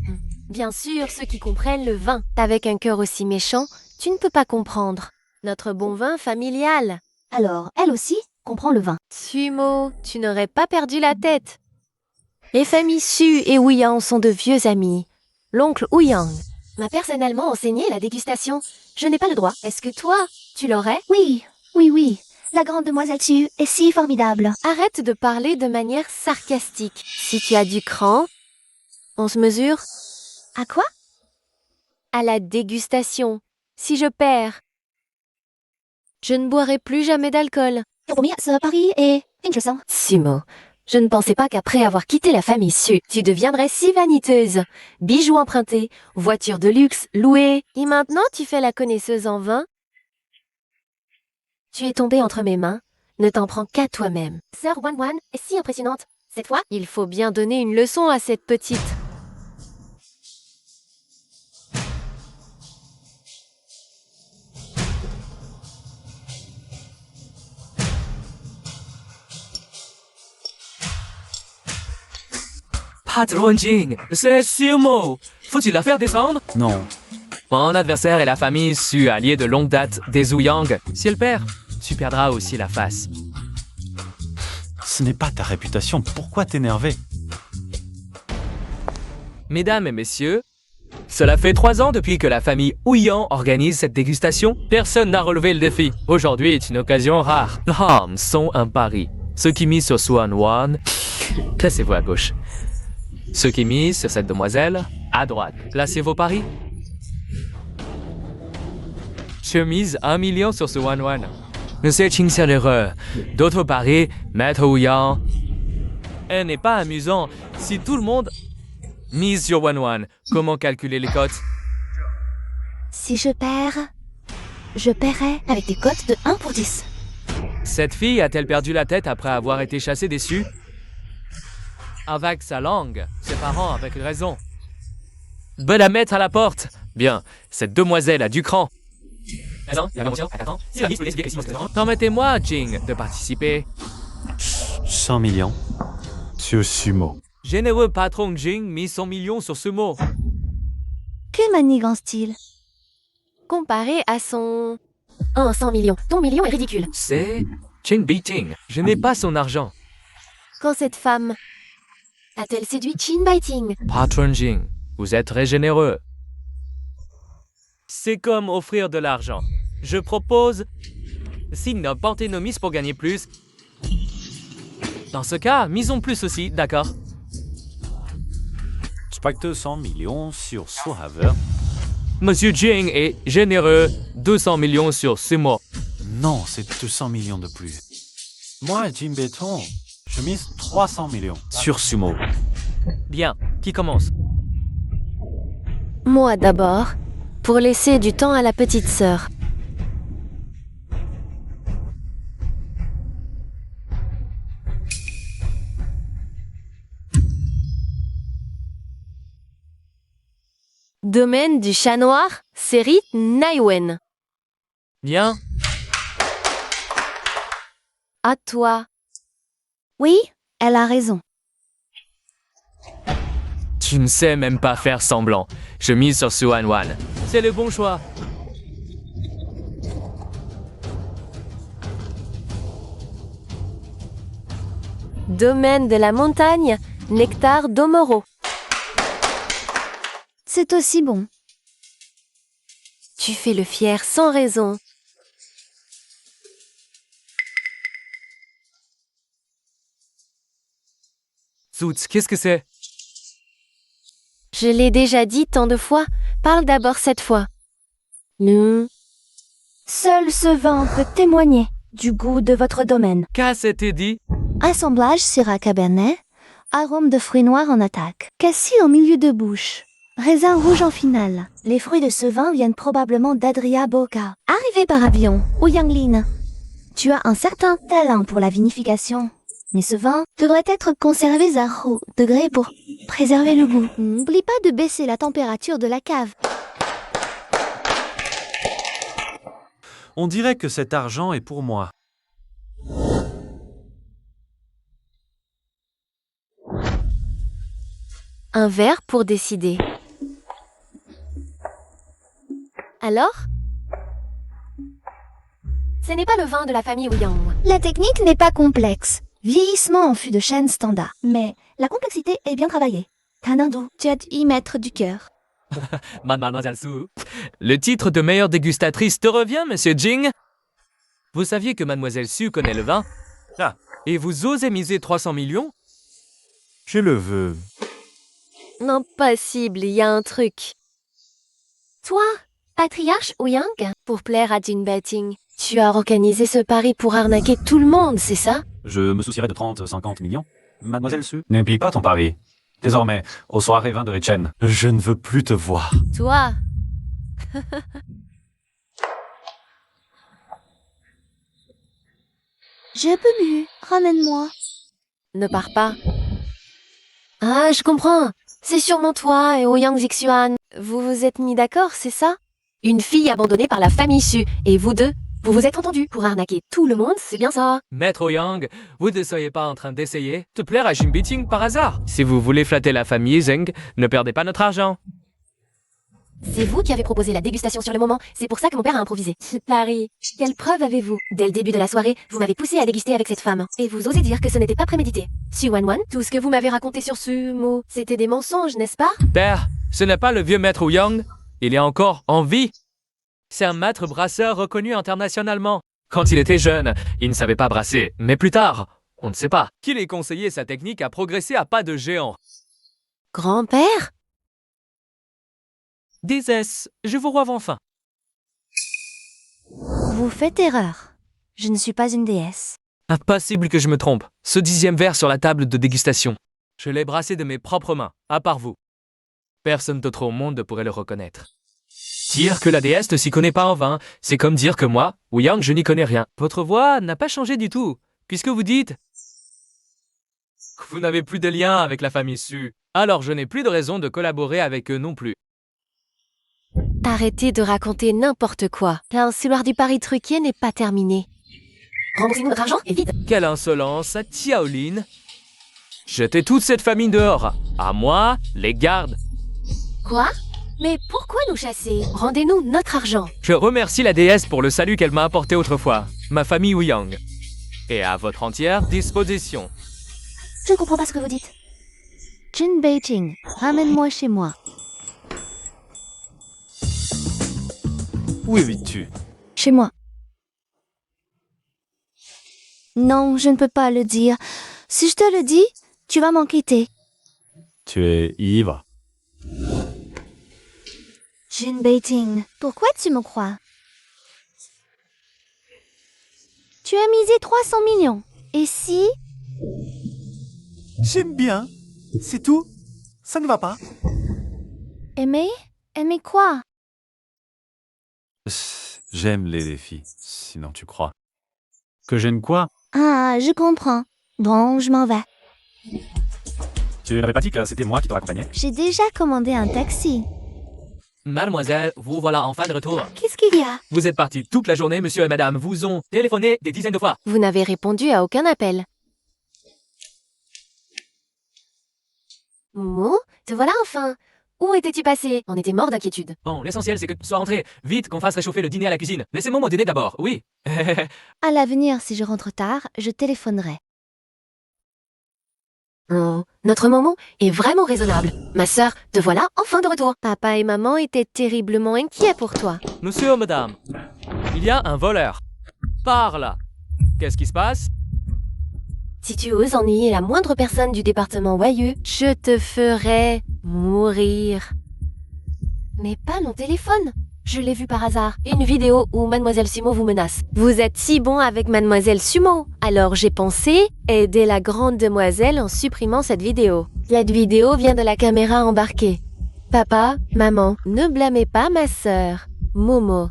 Bien sûr, ceux qui comprennent le vin. Avec un cœur aussi méchant, tu ne peux pas comprendre. Notre bon vin familial. Alors, elle aussi comprend le vin. Sumo, tu n'aurais pas perdu la tête. Les familles Su et Ouyang sont de vieux amis. L'oncle Ouyang m'a personnellement enseigné la dégustation. Je n'ai pas le droit. Est-ce que toi, tu l'aurais? Oui, oui, oui. La grande demoiselle Su est si formidable. Arrête de parler de manière sarcastique. Si tu as du cran, on se mesure À quoi? à la dégustation. Si je perds, je ne boirai plus jamais d'alcool. Ce pari est intéressant. Sumo, je ne pensais pas qu'après avoir quitté la famille Su, tu deviendrais si vaniteuse. Bijoux empruntés, voitures de luxe louées, et maintenant tu fais la connaisseuse en vin? Tu es tombée entre mes mains, ne t'en prends qu'à toi-même. Sœur Wan Wan est si impressionnante. C'est toi? Il faut bien donner une leçon à cette petite. Patron Jing, c'est Sumo. Faut-il la faire descendre? Non, Mon adversaire est la famille Su, alliée de longue date des Ouyang. Si elle perd, tu perdras aussi la face. ce n'est pas ta réputation. Pourquoi t'énerver? Mesdames et messieurs, cela fait 3 ans depuis que la famille Ouyang organise cette dégustation. Personne n'a relevé le défi. Aujourd'hui est une occasion rare. Les hommes sont un pari. Ceux qui misent sur Swan Wan, placez-vous à gauche. Ceux qui misent sur cette demoiselle, à droite. Placez vos paris. Je mise 1 million sur ce Wan Wan. Monsieur Ching c'est l'erreur. D'autres paris, Maître Ouyang. Elle n'est pas amusant si tout le monde mise sur Wan Wan. Comment calculer les cotes? Si je perds, je paierai avec des cotes de 1 pour 10. Cette fille a-t-elle perdu la tête après avoir été chassée des Sioux? Avec sa langue, ses parents avec raison. Ben la mettre à la porte. Bien, cette demoiselle a du cran. Permettez-moi, Jing, de participer. 100 millions sur Sumo. Généreux patron Jing mise 100 millions sur ce mot. Que manigance-t-il? Comparé à son... 100 millions. Ton million est ridicule. C'est Jing Beating. Je n'ai pas son argent. Quand cette femme a-t-elle séduit Chin Baiting? Patron Jing, vous êtes très généreux. C'est comme offrir de l'argent. Je propose 6 nobles panthénomistes pour gagner plus. Dans ce cas, misons plus aussi, d'accord? Spectre 100 millions sur Sohaver. Monsieur Jing est généreux, 200 millions sur Sumo. Non, c'est 200 millions de plus. Moi, Jim Béton, je mise 300 millions sur Sumo. Bien, qui commence? Moi d'abord, pour laisser du temps à la petite sœur. Domaine du chat noir, série Naiwen. Bien, À toi. Oui, elle a raison. tu ne sais même pas faire semblant. Je mise sur Suan Wan. C'est le bon choix. Domaine de la montagne, Nectar d'Omoro. C'est aussi bon. Tu fais le fier sans raison. Zut, qu'est-ce que c'est? Je l'ai déjà dit tant de fois. Parle d'abord cette fois. Nous. Seul ce vin peut témoigner du goût de votre domaine. Qu'as-tu dit? Assemblage Syrah Cabernet, arôme de fruits noirs en attaque, cassis en milieu de bouche, raisin rouge en finale. Les fruits de ce vin viennent probablement d'Adria Boca. Arrivé par avion, au Yanglin. Tu as un certain talent pour la vinification. Mais ce vin devrait être conservé à haut degré pour préserver le goût. N'oublie pas de baisser la température de la cave. On dirait que cet argent est pour moi. Un verre pour décider. Alors? Ce n'est pas le vin de la famille Ouyang. La technique n'est pas complexe. Vieillissement en fût de chêne standard. Mais la complexité est bien travaillée. Tanindou, tu as dû y mettre du cœur. Mademoiselle Su. Le titre de meilleure dégustatrice te revient, Monsieur Jing? Vous saviez que Mademoiselle Su connaît le vin? Ah. Et vous osez miser 300 millions? Je le veux. Non, possible, il y a un truc. Toi, patriarche Ouyang, pour plaire à Jin Baiting, tu as organisé ce pari pour arnaquer tout le monde, c'est ça? Je me soucierai de 30-50 millions. Mademoiselle Su, n'oublie pas ton pari. Désormais, aux soirées vin de Richen. Je ne veux plus te voir. Toi. J'ai peu bu. Ramène-moi. Ne pars pas. Ah, je comprends. C'est sûrement toi et Ouyang Zixuan. Vous vous êtes mis d'accord, c'est ça? Une fille abandonnée par la famille Su. Et vous deux, vous vous êtes entendus pour arnaquer tout le monde, c'est bien ça? Maître Ouyang, vous ne soyez pas en train d'essayer de plaire à Jin Baiting par hasard. Si vous voulez flatter la famille Zeng, ne perdez pas notre argent. C'est vous qui avez proposé la dégustation sur le moment, c'est pour ça que mon père a improvisé. Paris, quelle preuve avez-vous? Dès le début de la soirée, vous m'avez poussé à déguster avec cette femme. Et vous osez dire que ce n'était pas prémédité. Su Wan Wan, tout ce que vous m'avez raconté sur ce mot, c'était des mensonges, n'est-ce pas? Père, ce n'est pas le vieux maître Ouyang. Il est encore en vie. C'est un maître brasseur reconnu internationalement. Quand il était jeune, il ne savait pas brasser. Mais plus tard, on ne sait pas. Qu'il ait conseillé sa technique à progresser à pas de géant. Grand-père? Déesse, je vous revois enfin. Vous faites erreur. Je ne suis pas une déesse. Impossible que je me trompe. Ce 10e verre sur la table de dégustation. Je l'ai brassé de mes propres mains, à part vous. Personne d'autre au monde ne pourrait le reconnaître. Dire que la déesse ne s'y connaît pas en vin, c'est comme dire que moi, Ouyang, je n'y connais rien. Votre voix n'a pas changé du tout, puisque vous dites que vous n'avez plus de lien avec la famille Su. Alors je n'ai plus de raison de collaborer avec eux non plus. Arrêtez de raconter n'importe quoi. L'insuloir du pari truqué n'est pas terminé. Remboursez-nous notre argent et vite. Quelle insolence à Tiaolin. Jetez toute cette famille dehors. À moi, les gardes. Quoi? Mais pourquoi nous chasser? Rendez-nous notre argent. Je remercie la déesse pour le salut qu'elle m'a apporté autrefois, ma famille Ouyang. Et à votre entière disposition. Je ne comprends pas ce que vous dites. Jin Baiting, ramène-moi chez moi. Où habites-tu? Chez moi. Non, je ne peux pas le dire. Si je te le dis, tu vas m'en quitter. Tu es ivre. Jin Baiting, pourquoi tu me crois? Tu as misé 300 millions. Et si? J'aime bien. C'est tout. Ça ne va pas. Aimer? Aimer quoi? J'aime les défis, sinon tu crois. Que j'aime quoi? Ah, je comprends. Bon, je m'en vais. Tu n'avais pas dit que c'était moi qui te raccompagnais? J'ai déjà commandé un taxi. Mademoiselle, vous voilà enfin de retour. Qu'est-ce qu'il y a? Vous êtes partis toute la journée, monsieur et madame vous ont téléphoné des dizaines de fois. Vous n'avez répondu à aucun appel. Momo, te voilà enfin. Où étais-tu passé? On était mort d'inquiétude. Bon, l'essentiel c'est que tu sois rentré. Vite, qu'on fasse réchauffer le dîner à la cuisine. Laissez-moi mon dîner d'abord, oui. À l'avenir, si je rentre tard, je téléphonerai. Oh, notre Momo est vraiment raisonnable. Ma sœur, te voilà enfin de retour. Papa et maman étaient terriblement inquiets pour toi. Monsieur, madame, il y a un voleur. Par là. Qu'est-ce qui se passe? Si tu oses ennuyer la moindre personne du département Wayeux, je te ferai mourir. Mais pas mon téléphone. Je l'ai vu par hasard. Une vidéo où Mademoiselle Sumo vous menace. Vous êtes si bon avec Mademoiselle Sumo. Alors j'ai pensé aider la grande demoiselle en supprimant cette vidéo. Cette vidéo vient de la caméra embarquée. Papa, maman, ne blâmez pas ma sœur. Momo.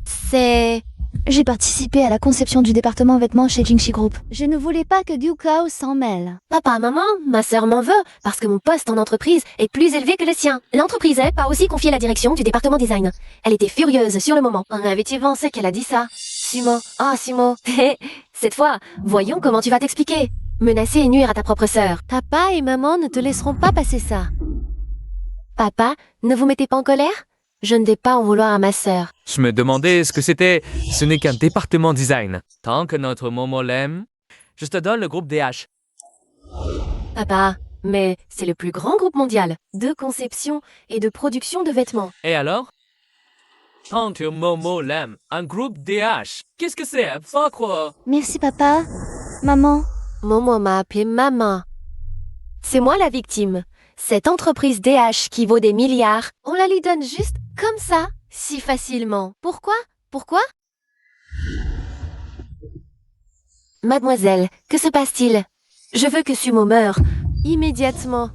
C'est... J'ai participé à la conception du département vêtements chez Jingxi Group. Je ne voulais pas que Ducao s'en mêle. Papa, maman, ma sœur m'en veut parce que mon poste en entreprise est plus élevé que le sien. L'entreprise a aussi confié la direction du département design. Elle était furieuse sur le moment. En avait-il pensé qu'elle a dit ça? Sumo, oh Sumo. Cette fois, voyons comment tu vas t'expliquer. Menacer et nuire à ta propre sœur. Papa et maman ne te laisseront pas passer ça. Papa, ne vous mettez pas en colère? Je ne vais pas en vouloir à ma sœur. Je me demandais ce que c'était. Ce n'est qu'un département design. Tant que notre Momo l'aime, je te donne le groupe DH. Papa, mais c'est le plus grand groupe mondial de conception et de production de vêtements. Et alors? Tant que Momo l'aime, un groupe DH. Qu'est-ce que c'est? Pas quoi? Merci papa. Maman. Momo m'a appelé maman. C'est moi la victime. Cette entreprise DH qui vaut des milliards, on la lui donne juste comme ça, si facilement. Pourquoi? Pourquoi? Mademoiselle, que se passe-t-il? Je veux que Sumo meure. Immédiatement.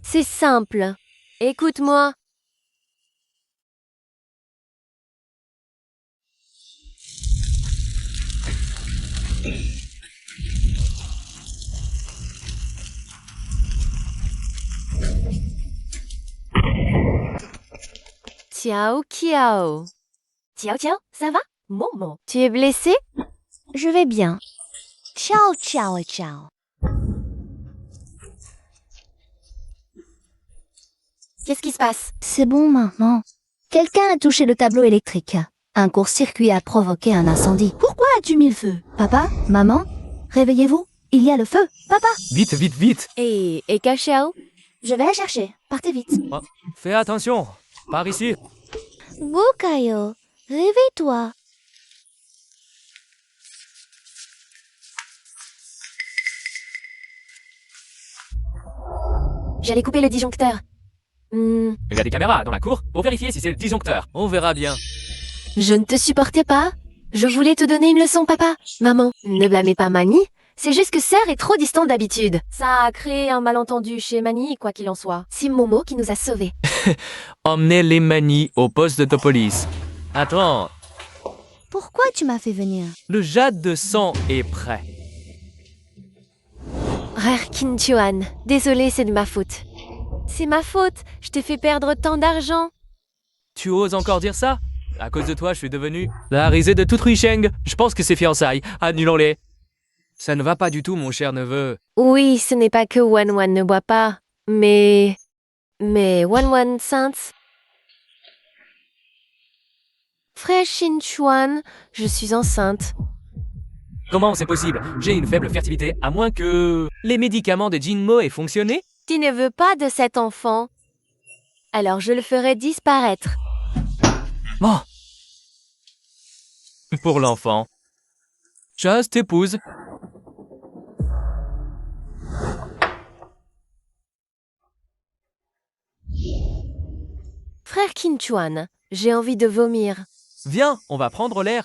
C'est simple. Écoute-moi. Ciao, Kiao. Ciao, ciao, ça va? Momo, tu es blessé? Je vais bien. Ciao, ciao, ciao. Qu'est-ce qui se passe? C'est bon maintenant. Quelqu'un a touché le tableau électrique. Un court-circuit a provoqué un incendie. Pourquoi as-tu mis le feu? Papa? Maman? Réveillez-vous. Il y a le feu. Papa? Vite, vite, vite. Et Kachao? Je vais la chercher. Partez vite. Oh, fais attention. Par ici. Bukayo, réveille-toi. J'allais couper le disjoncteur. Il y a des caméras dans la cour pour vérifier si c'est le disjoncteur. On verra bien. Je ne te supportais pas. Je voulais te donner une leçon, papa. Maman, ne blâmez pas Mani. C'est juste que Sœur est trop distante d'habitude. Ça a créé un malentendu chez Mani, quoi qu'il en soit. C'est Momo qui nous a sauvés. Emmenez les manies au poste de police. Attends, Pourquoi tu m'as fait venir? le jade de sang est prêt. Frère Kinchuan, désolé, c'est de ma faute. C'est ma faute. Je t'ai fait perdre tant d'argent. Tu oses encore dire ça? À cause de toi, je suis devenu la risée de toute Ruisheng. Je pense que c'est fiançailles. Annulons-les. Ça ne va pas du tout, mon cher neveu. Oui, ce n'est pas que Wan Wan ne boit pas, mais Wan Wan Sainte. Frère Shinchuan, je suis enceinte. Comment c'est possible? J'ai une faible fertilité, à moins que les médicaments de Jinmo aient fonctionné? Tu ne veux pas de cet enfant. Alors je le ferai disparaître. Bon. Pour l'enfant. Just épouse. Frère Kinchuan, j'ai envie de vomir. Viens, on va prendre l'air.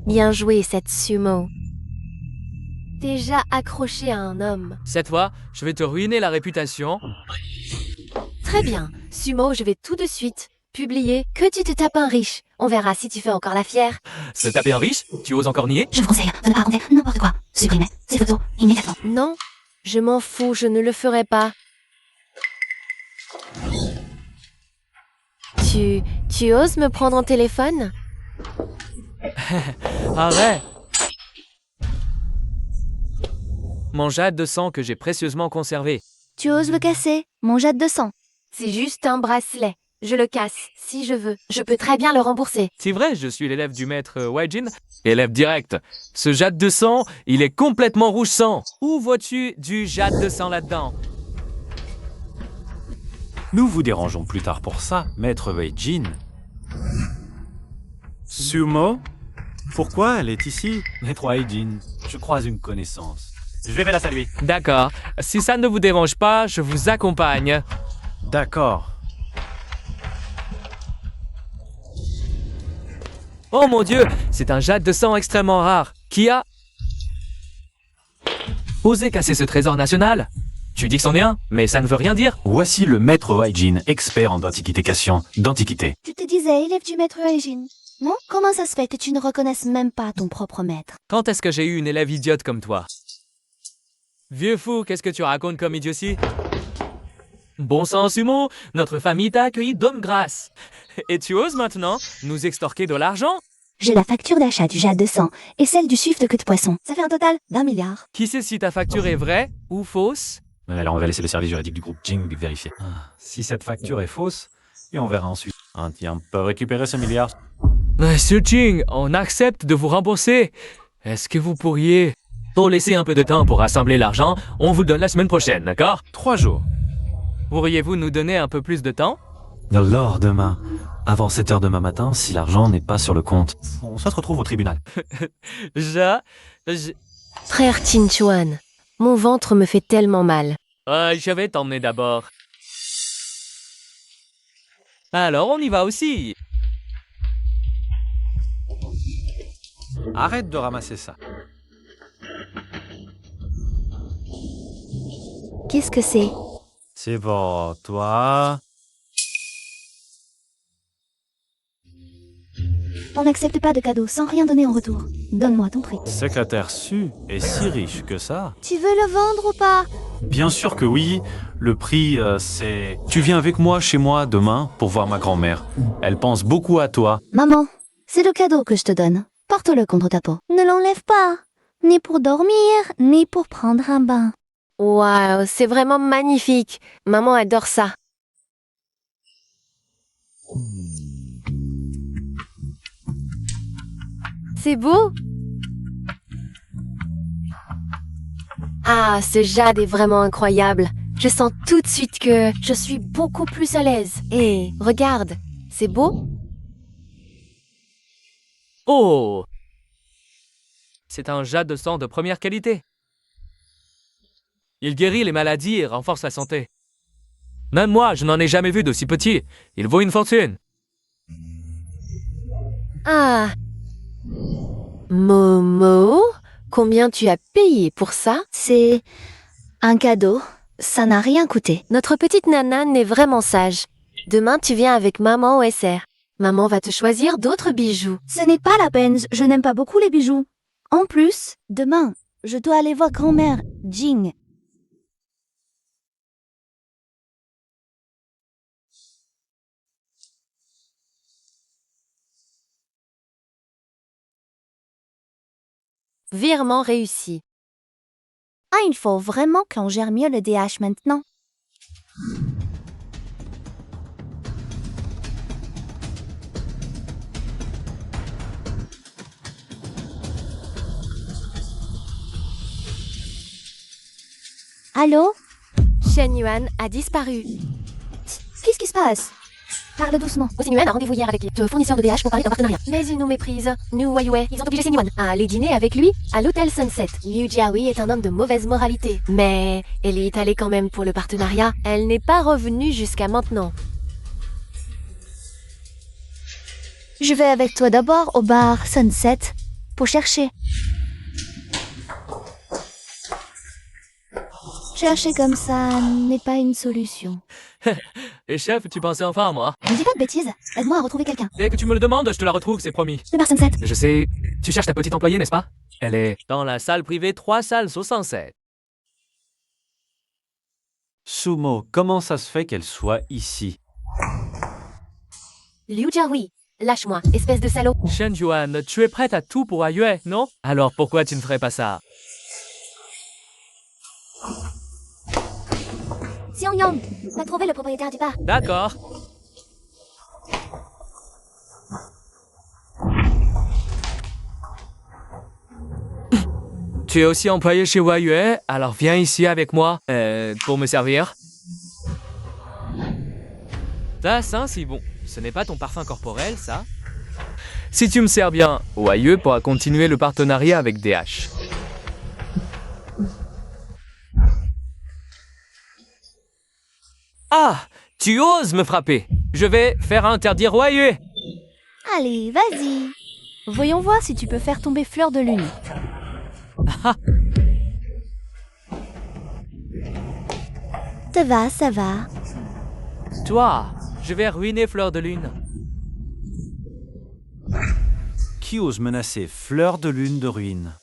Bien joué, cette sumo. Déjà accroché à un homme. Cette fois, je vais te ruiner la réputation. Très bien. Sumo, je vais tout de suite publier que tu te tapes un riche. On verra si tu fais encore la fière. Se taper un riche? Tu oses encore nier? Je vous conseille de ne pas raconter n'importe quoi. Supprimez ces photos immédiatement. Non, je m'en fous, je ne le ferai pas. Tu oses me prendre en téléphone? Arrête! Mon jade de sang que j'ai précieusement conservé. Tu oses le casser, mon jade de sang. C'est juste un bracelet. Je le casse, si je veux. Je peux très bien le rembourser. C'est vrai, je suis l'élève du maître Waijin. Élève direct. Ce jade de sang, il est complètement rouge sang. Où vois-tu du jade de sang là-dedans? Nous vous dérangeons plus tard pour ça, maître Wei-Jin. Sumo? Pourquoi elle est ici? Maître Wei-Jin, je crois une connaissance. Je vais la saluer. D'accord. Si ça ne vous dérange pas, je vous accompagne. D'accord. Oh mon Dieu, c'est un jade de sang extrêmement rare. Qui a osé casser ce trésor national? Tu dis que c'en est un, mais ça ne veut rien dire. Voici le maître Wei-Jin, expert en d'antiquité. Tu te disais élève du maître Eugène. Non? Comment ça se fait que tu ne reconnaisses même pas ton propre maître? Quand est-ce que j'ai eu une élève idiote comme toi? Vieux fou, qu'est-ce que tu racontes comme idiotie? Bon sang, Sumo, notre famille t'a accueilli d'homme grâce. Et tu oses maintenant nous extorquer de l'argent? J'ai la facture d'achat du jade de sang et celle du suif de queue de poisson. Ça fait un total d'1 milliard. Qui sait si ta facture est vraie ou fausse? Alors on va laisser le service juridique du groupe Jing vérifier. Si cette facture est fausse, et on verra ensuite. Tiens, peut récupérer ce milliard. Monsieur Jing, on accepte de vous rembourser. Est-ce que vous pourriez nous laisser un peu de temps pour rassembler l'argent? On vous le donne la semaine prochaine, d'accord? 3 jours. Pourriez-vous nous donner un peu plus de temps? Alors demain, avant 7h demain matin, si l'argent n'est pas sur le compte, on se retrouve au tribunal. Frère Tin Chuan, mon ventre me fait tellement mal. Je vais t'emmener d'abord. Alors, on y va aussi. Arrête de ramasser ça. Qu'est-ce que c'est? C'est pour toi. On n'accepte pas de cadeaux sans rien donner en retour. Donne-moi ton prix. Secrétaire Su est si riche que ça. Tu veux le vendre ou pas? Bien sûr que oui. Le prix, c'est... Tu viens avec moi chez moi demain pour voir ma grand-mère. Elle pense beaucoup à toi. Maman, c'est le cadeau que je te donne. Porte-le contre ta peau. Ne l'enlève pas. Ni pour dormir, ni pour prendre un bain. Waouh, c'est vraiment magnifique. Maman adore ça. C'est beau? Ah, ce jade est vraiment incroyable. Je sens tout de suite que je suis beaucoup plus à l'aise. Et regarde, c'est beau? Oh! C'est un jade de sang de première qualité. Il guérit les maladies et renforce la santé. Même moi, je n'en ai jamais vu d'aussi petit. Il vaut une fortune. Ah! Momo, combien tu as payé pour ça? C'est un cadeau. Ça n'a rien coûté. Notre petite Nanane est vraiment sage. Demain, tu viens avec maman au SR. Maman va te choisir d'autres bijoux. Ce n'est pas la peine, je n'aime pas beaucoup les bijoux. En plus, demain, je dois aller voir grand-mère, Jing. Virement réussi. Ah, il faut vraiment qu'on gère mieux le DH maintenant. Allô? Shen Yuan a disparu. Qu'est-ce qui se passe? Parle doucement. Shen Yuan a rendez-vous hier avec le fournisseur de DH pour parler d'un partenariat. Mais ils nous méprisent. Nous, Waiwei, ils ont obligé Shen Yuan à aller dîner avec lui à l'hôtel Sunset. Liu Jiahui est un homme de mauvaise moralité. Mais elle y est allée quand même pour le partenariat. Elle n'est pas revenue jusqu'à maintenant. Je vais avec toi d'abord au bar Sunset pour chercher. Chercher comme ça n'est pas une solution. Et chef, tu pensais enfin à moi? Ne dis pas de bêtises. Aide-moi à retrouver quelqu'un. Dès que tu me le demandes, je te la retrouve, c'est promis. Le bar Sunset. Je sais, tu cherches ta petite employée, n'est-ce pas? Elle est dans la salle privée 3 salles au 107. Sumo, comment ça se fait qu'elle soit ici? Liu Jiahui, lâche-moi, espèce de salaud. Shen Yuan, tu es prête à tout pour Ayue, non? Alors pourquoi tu ne ferais pas ça? Xiang Yang, va trouver le propriétaire du bar. D'accord. Tu es aussi employé chez Huayue, alors viens ici avec moi pour me servir. Ça si bon. Ce n'est pas ton parfum corporel, ça? Si tu me sers bien, Huayue pourra continuer le partenariat avec DH. Ah! Tu oses me frapper! Je vais faire interdire Huayue! Allez, vas-y. Voyons voir si tu peux faire tomber Fleur de Lune. Ça va. Toi, je vais ruiner Fleur de Lune. Qui ose menacer Fleur de Lune de ruine?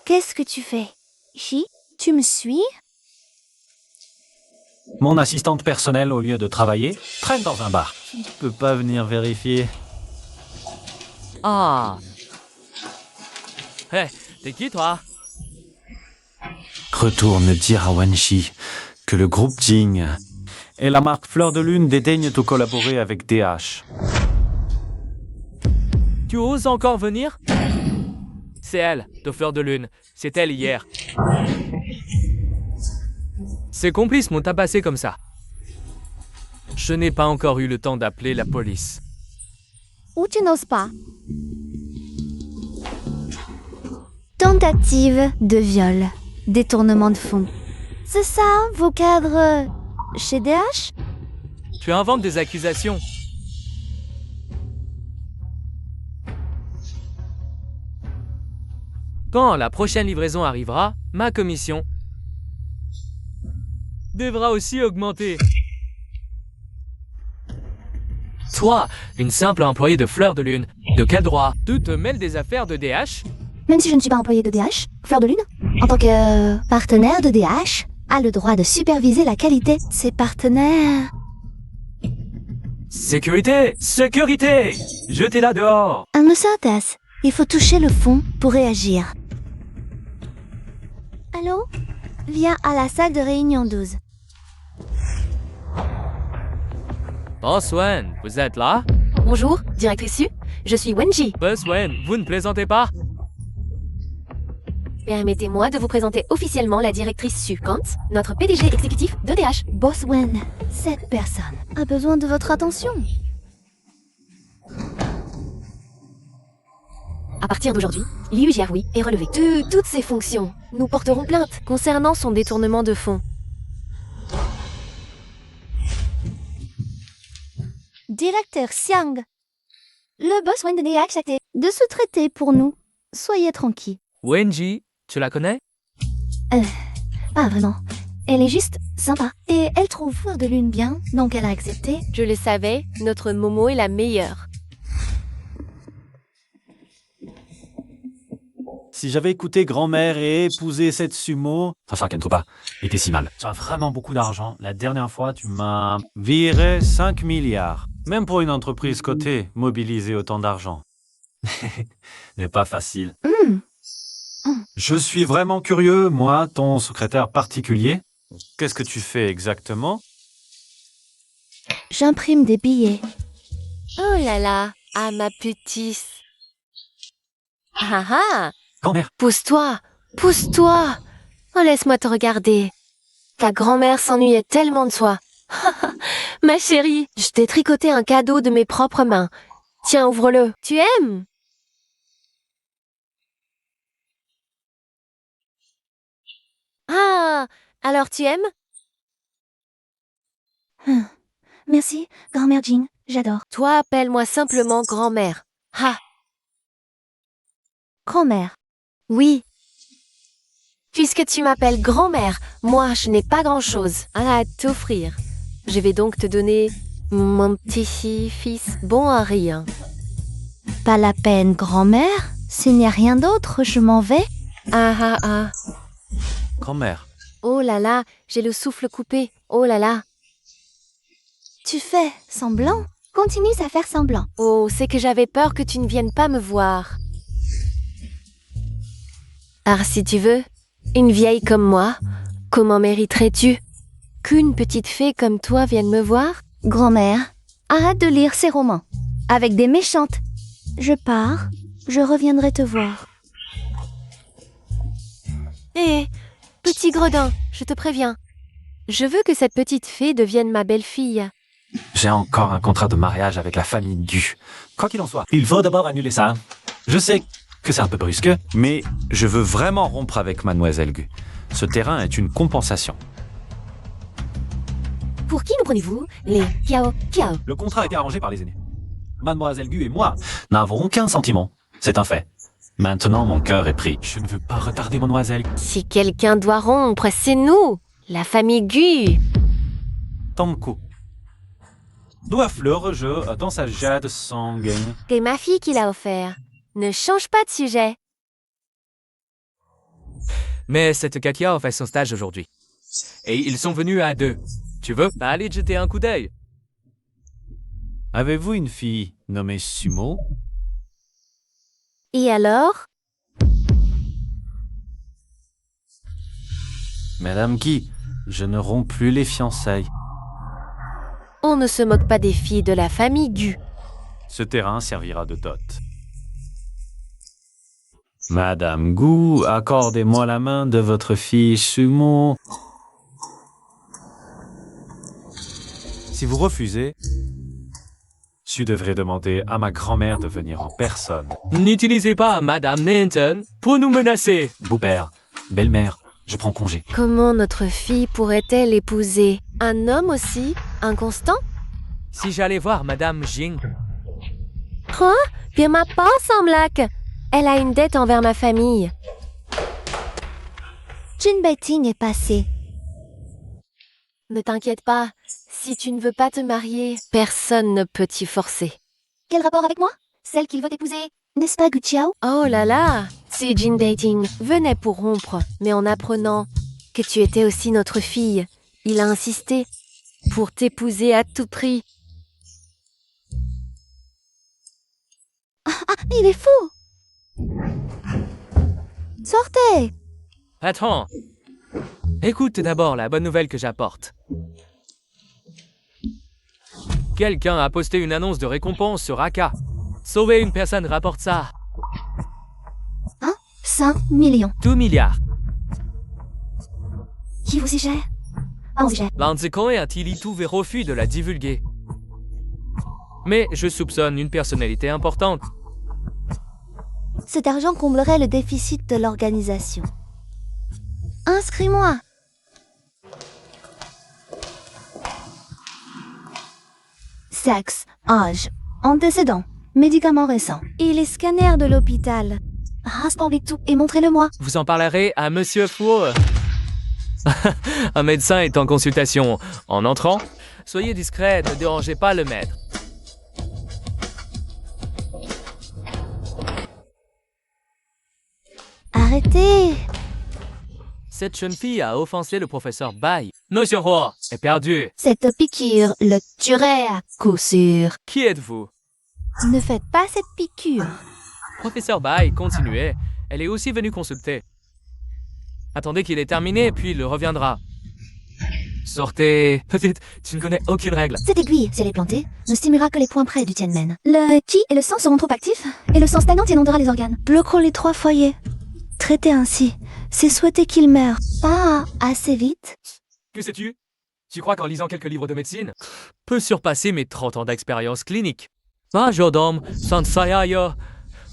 Qu'est-ce que tu fais? Chi, tu me suis? Mon assistante personnelle, au lieu de travailler, traîne dans un bar. Tu ne peux pas venir vérifier. Ah! Hé, t'es qui, toi? Retourne dire à Wenshi que le groupe Jing et la marque Fleur de Lune dédaignent de collaborer avec DH. Tu oses encore venir? C'est elle, de Fleur de Lune. C'est elle hier. Ses complices m'ont tabassé comme ça. Je n'ai pas encore eu le temps d'appeler la police. Ou tu n'oses pas? Tentative de viol. Détournement de fonds. C'est ça, vos cadres chez DH? Tu inventes des accusations. Quand la prochaine livraison arrivera, ma commission devra aussi augmenter. Toi, une simple employée de Fleur de Lune, de quel droit? Tu te mêles des affaires de DH? Même si je ne suis pas employée de DH, Fleur de Lune, en tant que partenaire de DH, a le droit de superviser la qualité de ses partenaires. Sécurité! Sécurité! Jetez-la dehors! Monsieur Atas, il faut toucher le fond pour réagir. Allô? Viens à la salle de réunion 12. Boss Wen, vous êtes là? Bonjour, directrice Su. Je suis Wenji. Boss Wen, vous ne plaisantez pas? Permettez-moi de vous présenter officiellement la directrice Su Kant, notre PDG exécutif de DH. Boss Wen, cette personne a besoin de votre attention. À partir d'aujourd'hui, Liu Jiahui est relevé de toutes ses fonctions. Nous porterons plainte concernant son détournement de fonds. Directeur Xiang, le boss Wen de DH accepté de sous-traiter pour nous. Soyez tranquille. Wenji, tu la connais? Pas vraiment. Elle est juste sympa. Et elle trouve Fleur de Lune bien, donc elle a accepté. Je le savais, notre Momo est la meilleure. Si j'avais écouté grand-mère et épousé cette sumo... Ça pas était si mal. Tu as vraiment beaucoup d'argent. La dernière fois, tu m'as viré 5 milliards. Même pour une entreprise cotée, mobiliser autant d'argent. N'est pas facile. Je suis vraiment curieux, moi, ton secrétaire particulier. Qu'est-ce que tu fais exactement? J'imprime des billets. Oh là là, ah ma petite. Ah ah, Grand-mère, pousse-toi, pousse-toi. Oh, laisse-moi te regarder. Ta grand-mère s'ennuyait tellement de toi. Ma chérie, je t'ai tricoté un cadeau de mes propres mains. Tiens, ouvre-le. Tu aimes? Ah, alors tu aimes? Merci, grand-mère Jing, j'adore. Toi, appelle-moi simplement grand-mère. Ah, Grand-mère, oui. Puisque tu m'appelles grand-mère, moi, je n'ai pas grand-chose à t'offrir. Je vais donc te donner mon petit-fils bon à rien. pas la peine, grand-mère. S'il n'y a rien d'autre, je m'en vais. Ah ah ah. grand-mère. Oh là là, j'ai le souffle coupé. Oh là là. Tu fais semblant? Continue à faire semblant. Oh, c'est que j'avais peur que tu ne viennes pas me voir. Ah, si tu veux, une vieille comme moi, comment mériterais-tu qu'une petite fée comme toi vienne me voir? Grand-mère, arrête de lire ces romans. Avec des méchantes. Je pars, je reviendrai te voir. Hé, petit gredin, je te préviens. Je veux que cette petite fée devienne ma belle-fille. J'ai encore un contrat de mariage avec la famille Gu. Quoi qu'il en soit, il faut d'abord annuler ça. Je sais que c'est un peu brusque, mais je veux vraiment rompre avec Mademoiselle Gu. Ce terrain est une compensation. Pour qui nous prenez-vous? Les Kiao Kiao. Le contrat a été arrangé par les aînés. Mademoiselle Gu et moi n'avons aucun sentiment. C'est un fait. Maintenant, mon cœur est pris. Je ne veux pas retarder Mademoiselle. Si quelqu'un doit rompre, c'est nous, la famille Gu. Tomko doivent le rejeu dans sa jade sanguine. C'est ma fille qui l'a offert. Ne change pas de sujet. Mais cette Katia a fait son stage aujourd'hui. Et ils sont venus à 2. Tu veux? Bah allez jeter un coup d'œil. Avez-vous une fille nommée Sumo? Et alors? Madame Ki, je ne romps plus les fiançailles. On ne se moque pas des filles de la famille Gu. Ce terrain servira de dot. Madame Gu, accordez-moi la main de votre fille Sumo. Si vous refusez, tu devrais demander à ma grand-mère de venir en personne. N'utilisez pas Madame Nanton pour nous menacer. Beau-père, belle-mère, je prends congé. Comment notre fille pourrait-elle épouser un homme aussi inconstant? Si j'allais voir Madame Jing, Quoi? Bien ma passe en blague. Elle a une dette envers ma famille. Jin Baiting est passé. Ne t'inquiète pas. Si tu ne veux pas te marier, personne ne peut t'y forcer. Quel rapport avec moi? Celle qu'il veut épouser, n'est-ce pas, Gu Qiao? Oh là là, si Jin Dating venait pour rompre, mais en apprenant que tu étais aussi notre fille, il a insisté pour t'épouser à tout prix. Ah, il est fou! Sortez! attends. Écoute d'abord la bonne nouvelle que j'apporte. Quelqu'un a posté une annonce de récompense sur Aka. Sauver une personne rapporte ça. 5 millions. 2 milliards. Qui vous y gère? Ah, on y gère. L'Anzikon et Atilitou refusent de la divulguer. Mais je soupçonne une personnalité importante. Cet argent comblerait le déficit de l'organisation. Inscris-moi! Sexe, âge, antécédents, médicaments récents. Et les scanners de l'hôpital. Rassemblez tout et montrez-le-moi. Vous en parlerez à Monsieur Fou. Un médecin est en consultation. En entrant, soyez discret, ne dérangez pas le maître. Arrêtez! Cette jeune fille a offensé le professeur Bai. Monsieur Roy est perdu. Cette piqûre le tuerait à coup sûr. Qui êtes-vous? Ne faites pas cette piqûre. Professeur Bai, continuez. Elle est aussi venue consulter. Attendez qu'il ait terminé, puis il reviendra. Sortez. Petite, tu ne connais aucune règle. Cette aiguille, si elle est plantée, ne stimulera que les points près du Tianmen. Le Qi et le sang seront trop actifs, et le sang stagnant inondera les organes. Bloquons les 3 foyers. Traité ainsi, c'est souhaiter qu'il meure. Pas assez vite. Que sais-tu? Tu crois qu'en lisant quelques livres de médecine, peut surpasser mes 30 ans d'expérience clinique? Majordome, Sansayayo,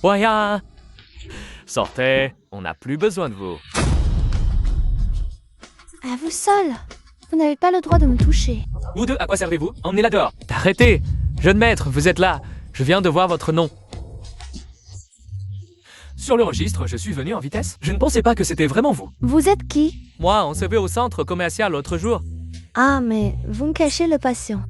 Waya. Sortez, on n'a plus besoin de vous. À vous seul. Vous n'avez pas le droit de me toucher. Vous deux, à quoi servez-vous? Emmenez-la dehors. Arrêtez! Jeune maître, vous êtes là. Je viens de voir votre nom. Sur le registre, je suis venu en vitesse. Je ne pensais pas que c'était vraiment vous. Vous êtes qui? Moi, on s'est vu au centre commercial l'autre jour. Ah, mais vous me cachez le patient.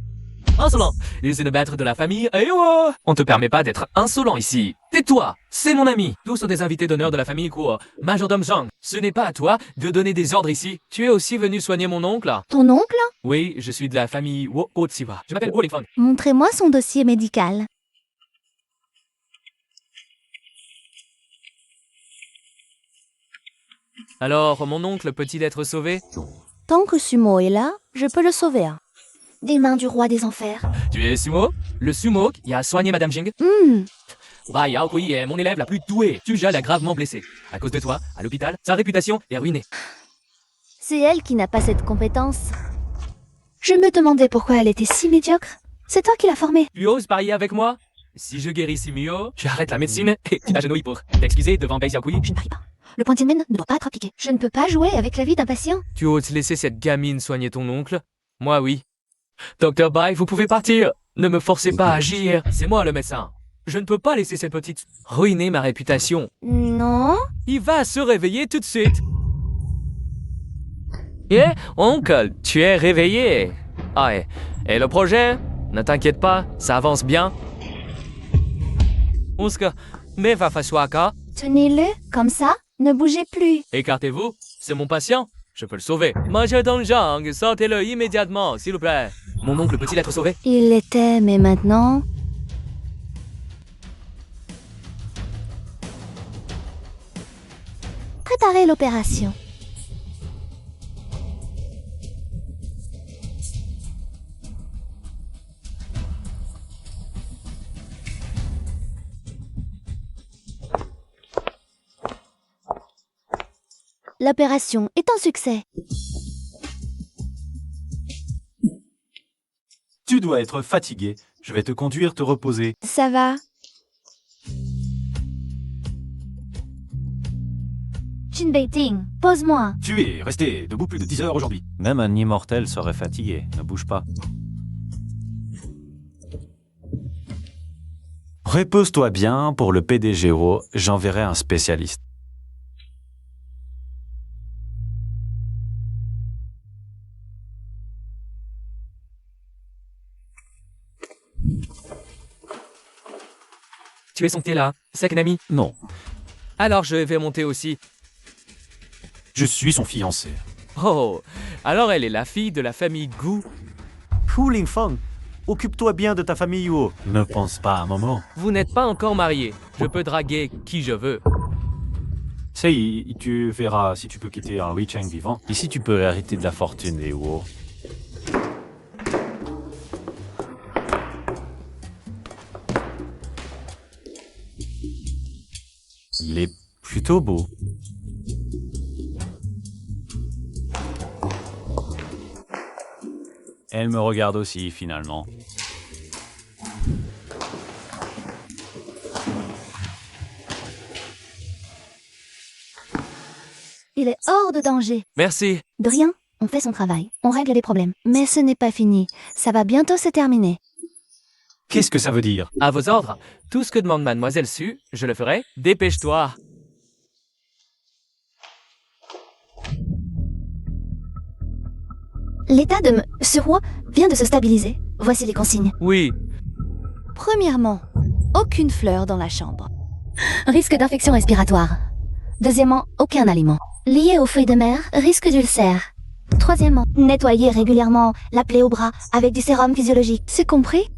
Insolent! Les maîtres de la famille, eh oh! On te permet pas d'être insolent ici. Tais-toi! C'est mon ami! Tous sont des invités d'honneur de la famille Kuo. Majordome Zhang, ce n'est pas à toi de donner des ordres ici. Tu es aussi venu soigner mon oncle? Ton oncle? Oui, je suis de la famille Wo Otsiwa. Je m'appelle Wo Lingfeng. Montrez-moi son dossier médical. Alors, mon oncle peut-il être sauvé? Tant que Sumo est là, je peux le sauver. Des mains du roi des enfers. Tu es Sumo? Le Sumo qui a soigné Madame Jing? Bai Yaokui est mon élève la plus douée. Tujal est gravement blessé. À cause de toi, à l'hôpital, sa réputation est ruinée. C'est elle qui n'a pas cette compétence. Je me demandais pourquoi elle était si médiocre. C'est toi qui l'as formée. Tu oses parier avec moi? Si je guéris Simio, j'arrête la médecine et tu t'agenouilles pour t'excuser devant Bai Yaokui. Je ne parie pas. Le pointier de main ne doit pas être appliqué. Je ne peux pas jouer avec la vie d'un patient. Tu oses laisser cette gamine soigner ton oncle? Moi, oui. Docteur Bai, vous pouvez partir. Ne me forcez pas à agir. C'est moi le médecin. Je ne peux pas laisser cette petite ruiner ma réputation. Non. Il va se réveiller tout de suite. Oncle, tu es réveillé. Ah, et le projet? Ne t'inquiète pas, ça avance bien. Oscar, mais va faswaka. Tenez-le, comme ça. Ne bougez plus. Écartez-vous, c'est mon patient. Je peux le sauver. Major Dongjang, sortez-le immédiatement, s'il vous plaît. Mon oncle peut-il être sauvé? Il l'était, mais maintenant... Préparez l'opération. L'opération est un succès. Tu dois être fatigué. Je vais te conduire te reposer. Ça va. Chin Beiting, pose-moi. Tu es resté debout plus de 10 heures aujourd'hui. Même un immortel serait fatigué. Ne bouge pas. Repose-toi bien. Pour le PDGO, j'enverrai un spécialiste. Tu es monté là, Sakanami? Non, Alors je vais monter aussi. je suis son fiancé. Oh, alors elle est la fille de la famille Gu. Hu Lingfeng, occupe-toi bien de ta famille Yuo. Ne pense pas un moment. Vous n'êtes pas encore mariés. Je peux draguer qui je veux. Sei, tu verras si tu peux quitter un Wei Cheng vivant. Ici, tu peux hériter de la fortune des Wu. Il est plutôt beau. Elle me regarde aussi, finalement. Il est hors de danger. Merci. De rien, on fait son travail. On règle les problèmes. Mais ce n'est pas fini. Ça va bientôt se terminer. Qu'est-ce que ça veut dire? À vos ordres. Tout ce que demande Mademoiselle Su, je le ferai. Dépêche-toi. L'état de ce roi vient de se stabiliser. Voici les consignes. Oui. Premièrement, aucune fleur dans la chambre. Risque d'infection respiratoire. Deuxièmement, aucun aliment. Lié aux fruits de mer, risque d'ulcère. Troisièmement, nettoyer régulièrement la plaie au bras avec du sérum physiologique. C'est compris?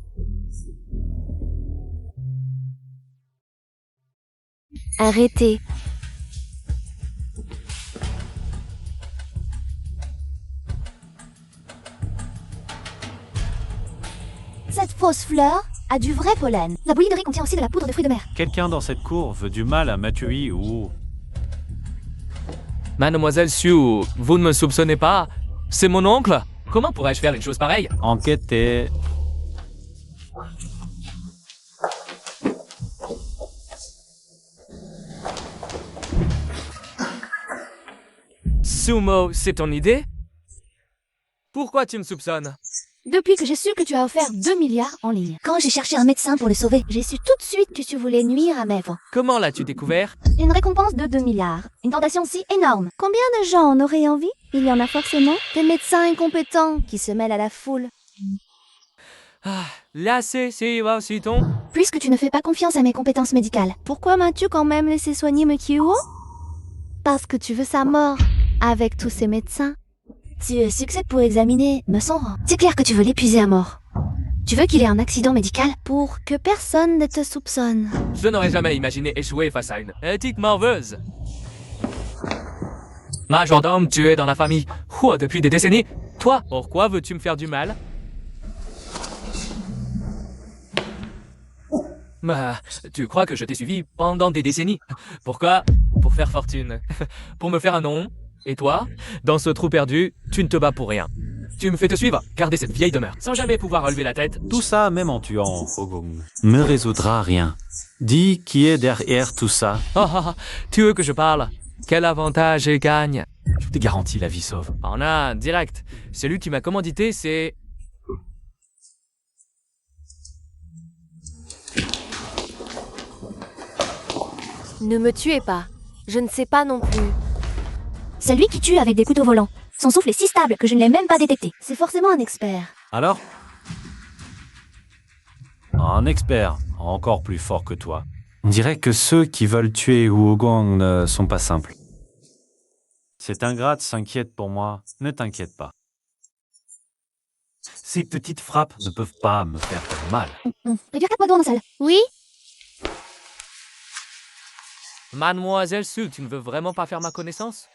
Arrêtez. Cette fausse fleur a du vrai pollen. La bouillie contient aussi de la poudre de fruits de mer. Quelqu'un dans cette cour veut du mal à Mathieu ou... Mademoiselle Su, vous ne me soupçonnez pas? C'est mon oncle. Comment pourrais-je faire une chose pareille? Enquêter. Sumo, c'est ton idée? Pourquoi tu me soupçonnes? Depuis que j'ai su que tu as offert 2 milliards en ligne. Quand j'ai cherché un médecin pour le sauver, j'ai su tout de suite que tu voulais nuire à Maeve. Comment l'as-tu découvert? Une récompense de 2 milliards. Une tentation si énorme. Combien de gens en auraient envie? Il y en a forcément. Des médecins incompétents qui se mêlent à la foule. Là, c'est ton. Puisque tu ne fais pas confiance à mes compétences médicales. Pourquoi m'as-tu quand même laissé soigner Mekio? Parce que tu veux sa mort. Avec tous ces médecins. Tu succèdes pour examiner me son rang. C'est clair que tu veux l'épuiser à mort. Tu veux qu'il ait un accident médical pour que personne ne te soupçonne. Je n'aurais jamais imaginé échouer face à une éthique morveuse. Majordome, tu es dans la famille Huo depuis des décennies. Toi, pourquoi veux-tu me faire du mal? Bah, tu crois que je t'ai suivi pendant des décennies? Pourquoi? Pour faire fortune. Pour me faire un nom. Et toi? Dans ce trou perdu, tu ne te bats pour rien. Tu me fais te suivre, garder cette vieille demeure, sans jamais pouvoir relever la tête. Tout ça, même en tuant Ogong, ne résoudra rien. Dis qui est derrière tout ça. Tu veux que je parle? Quel avantage et gagne? Je te garantis la vie sauve. En un, direct. Celui qui m'a commandité, c'est... Ne me tuez pas. Je ne sais pas non plus. Celui qui tue avec des couteaux volants. Son souffle est si stable que je ne l'ai même pas détecté. C'est forcément un expert. Alors? Un expert, encore plus fort que toi. On dirait que ceux qui veulent tuer Wugong ne sont pas simples. Cet ingrate s'inquiète pour moi, ne t'inquiète pas. Ces petites frappes ne peuvent pas me faire mal. Réduire 4 poids d'eau en un seul. Oui? Mademoiselle Su, tu ne veux vraiment pas faire ma connaissance?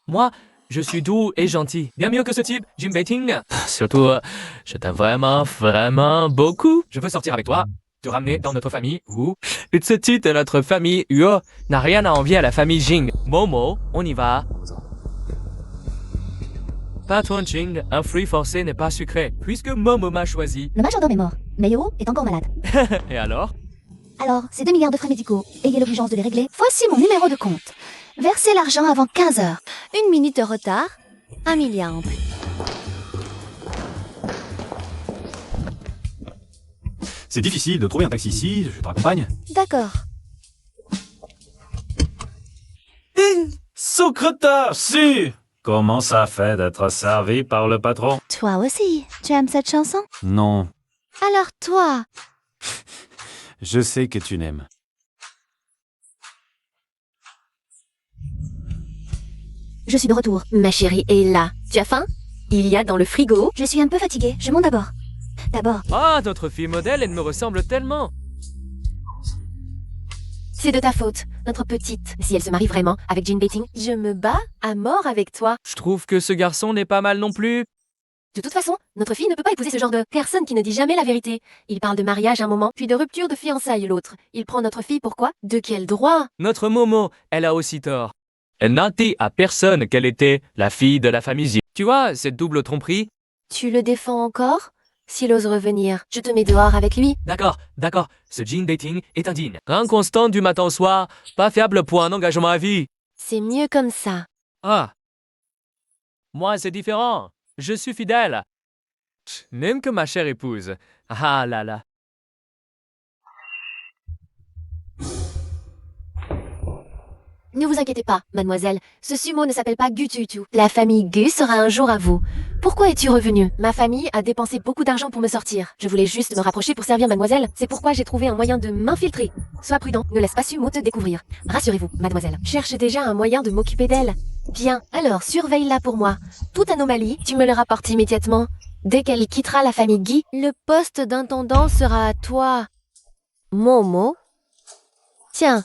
Moi, je suis doux et gentil. Bien mieux que ce type, Jin Beiting. Surtout, je t'aime vraiment, vraiment beaucoup. Je veux sortir avec toi, te ramener dans notre famille où ce titre de notre famille Uo n'a rien à envier à la famille Jing. Momo, on y va. Patron Jing, un fruit forcé n'est pas sucré, puisque Momo m'a choisi. Le majordome est mort, mais Yo est encore malade. Et alors? Alors, ces 2 milliards de frais médicaux, ayez l'obligeance de les régler. Voici mon numéro de compte. Versez l'argent avant 15 heures. 1 minute de retard, 1 milliard en plus. C'est difficile de trouver un taxi ici, je te raccompagne. D'accord. Secrétaire, si! Comment ça fait d'être servi par le patron? Toi aussi, tu aimes cette chanson? Non, Alors toi, je sais que tu n'aimes. Je suis de retour. ma chérie est là. Tu as faim? Il y a dans le frigo. Je suis un peu fatiguée, je monte d'abord. D'abord, Ah, notre fille modèle, elle me ressemble tellement. C'est de ta faute, notre petite. Si elle se marie vraiment avec Jin Beiting, je me bats à mort avec toi. Je trouve que ce garçon n'est pas mal non plus. De toute façon, notre fille ne peut pas épouser ce genre de personne qui ne dit jamais la vérité. Il parle de mariage un moment, puis de rupture de fiançailles l'autre. Il prend notre fille pourquoi? De quel droit? Notre Momo, elle a aussi tort. Elle n'a dit à personne qu'elle était la fille de la famille Zi. Tu vois, cette double tromperie? Tu le défends encore? S'il ose revenir, je te mets dehors avec lui. D'accord, ce Jin Dating est indigne. Inconstant du matin au soir, pas fiable pour un engagement à vie. C'est mieux comme ça. Ah. Moi, c'est différent. Je suis fidèle. Même que ma chère épouse. Ah là là. Ne vous inquiétez pas, mademoiselle. Ce sumo ne s'appelle pas Gu Tutu. La famille Gu sera un jour à vous. Pourquoi es-tu revenue? Ma famille a dépensé beaucoup d'argent pour me sortir. Je voulais juste me rapprocher pour servir mademoiselle. C'est pourquoi j'ai trouvé un moyen de m'infiltrer. Sois prudent, ne laisse pas Sumo te découvrir. Rassurez-vous, mademoiselle. Cherche déjà un moyen de m'occuper d'elle. Bien, alors surveille-la pour moi. Toute anomalie, tu me le rapportes immédiatement. Dès qu'elle quittera la famille Guy, le poste d'intendant sera à toi. Momo. Tiens,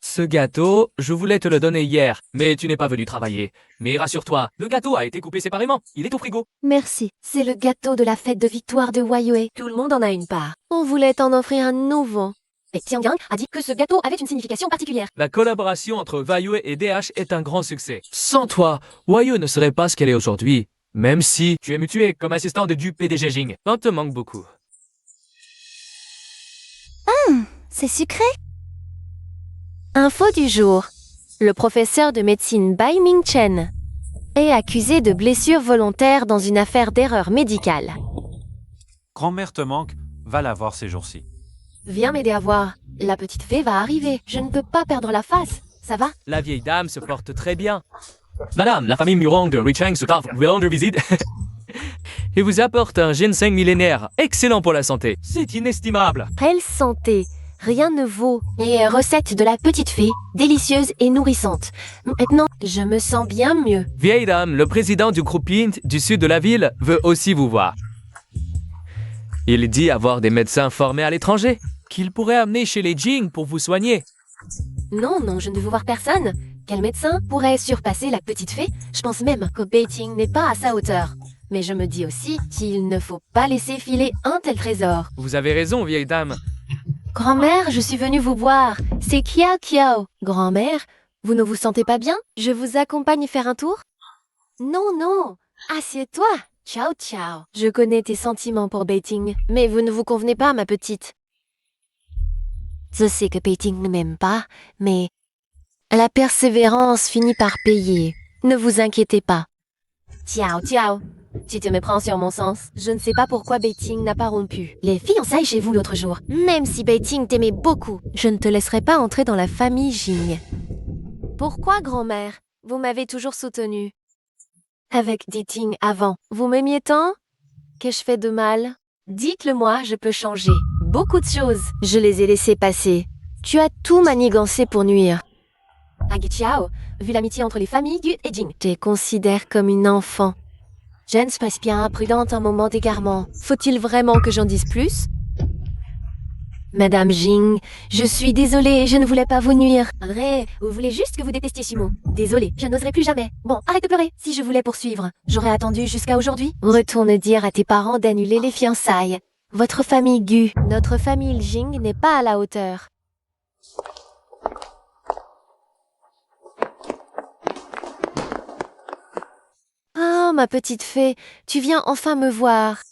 Ce gâteau, je voulais te le donner hier, mais tu n'es pas venu travailler. Mais rassure-toi, le gâteau a été coupé séparément. Il est au frigo. merci. C'est le gâteau de la fête de victoire de Wayue. Tout le monde en a une part. On voulait t'en offrir un nouveau. Et Xianggang a dit que ce gâteau avait une signification particulière. La collaboration entre Wayue et DH est un grand succès. Sans toi, Wayue ne serait pas ce qu'elle est aujourd'hui. Même si tu es mutué comme assistante du PDG Jing. On te manque beaucoup. c'est sucré. Info du jour. Le professeur de médecine Bai Ming Chen est accusé de blessure volontaire dans une affaire d'erreur médicale. Grand-mère te manque, va la voir ces jours-ci. Viens m'aider à voir. La petite fée va arriver. Je ne peux pas perdre la face. Ça va? La vieille dame se porte très bien. Madame, la famille Murong de Richang se vous rendre visite. Et vous apporte un ginseng millénaire, excellent pour la santé. C'est inestimable. Belle santé. Rien ne vaut. Et recette de la petite fée, délicieuse et nourrissante. Maintenant, je me sens bien mieux. Vieille dame, le président du groupe Int du sud de la ville veut aussi vous voir. Il dit avoir des médecins formés à l'étranger, qu'il pourrait amener chez les Jing pour vous soigner. Non, non, je ne veux voir personne. Quel médecin pourrait surpasser la petite fée? Je pense même que Beiting n'est pas à sa hauteur. Mais je me dis aussi qu'il ne faut pas laisser filer un tel trésor. Vous avez raison, vieille dame. Grand-mère, je suis venue vous voir. C'est Kia Kiao. Grand-mère, vous ne vous sentez pas bien? Je vous accompagne faire un tour? Non, non. Assieds-toi. Ciao, ciao. Je connais tes sentiments pour Beiting, mais vous ne vous convenez pas, ma petite. Je sais que Beiting ne m'aime pas, mais la persévérance finit par payer. Ne vous inquiétez pas. Ciao, ciao. Tu te méprends sur mon sens. Je ne sais pas pourquoi Beiting n'a pas rompu les fiançailles chez vous l'autre jour. Même si Beiting t'aimait beaucoup, je ne te laisserai pas entrer dans la famille Jing. Pourquoi, grand-mère? Vous m'avez toujours soutenue. Avec Dating avant, vous m'aimiez tant? Qu'ai-je fait de mal? Dites-le-moi, je peux changer. Beaucoup de choses. Je les ai laissées passer. Tu as tout manigancé pour nuire. Agi Chiao, vu l'amitié entre les familles Gu et Jing, je te considère comme une enfant. Je ne suis bien imprudente un moment d'égarement. Faut-il vraiment que j'en dise plus? Madame Jing, je suis désolée, je ne voulais pas vous nuire. Vrai, vous voulez juste que vous détestiez Shimo. Désolée, je n'oserai plus jamais. Bon, arrête de pleurer. Si je voulais poursuivre, j'aurais attendu jusqu'à aujourd'hui. Retourne dire à tes parents d'annuler les fiançailles. Votre famille Gu, notre famille Jing n'est pas à la hauteur. Oh, ma petite fée, tu viens enfin me voir.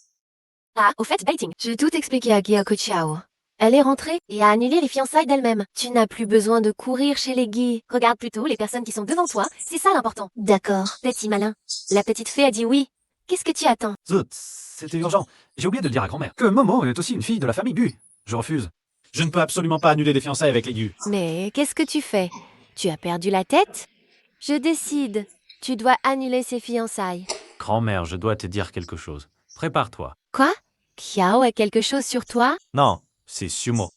Ah, au fait, Beiting, j'ai tout expliqué à Gyako Chiao. Elle est rentrée et a annulé les fiançailles d'elle-même. Tu n'as plus besoin de courir chez les Guy. Regarde plutôt les personnes qui sont devant toi, c'est ça l'important. D'accord. Petit malin. La petite fée a dit oui. Qu'est-ce que tu attends? Zut, c'était urgent. J'ai oublié de le dire à grand-mère. Que Momo est aussi une fille de la famille Gu. Je refuse. Je ne peux absolument pas annuler les fiançailles avec les Gu. Mais qu'est-ce que tu fais? Tu as perdu la tête? Je décide. Tu dois annuler ces fiançailles. Grand-mère, je dois te dire quelque chose. Prépare-toi. Quoi? Kiao a quelque chose sur toi? Non, c'est Sumo.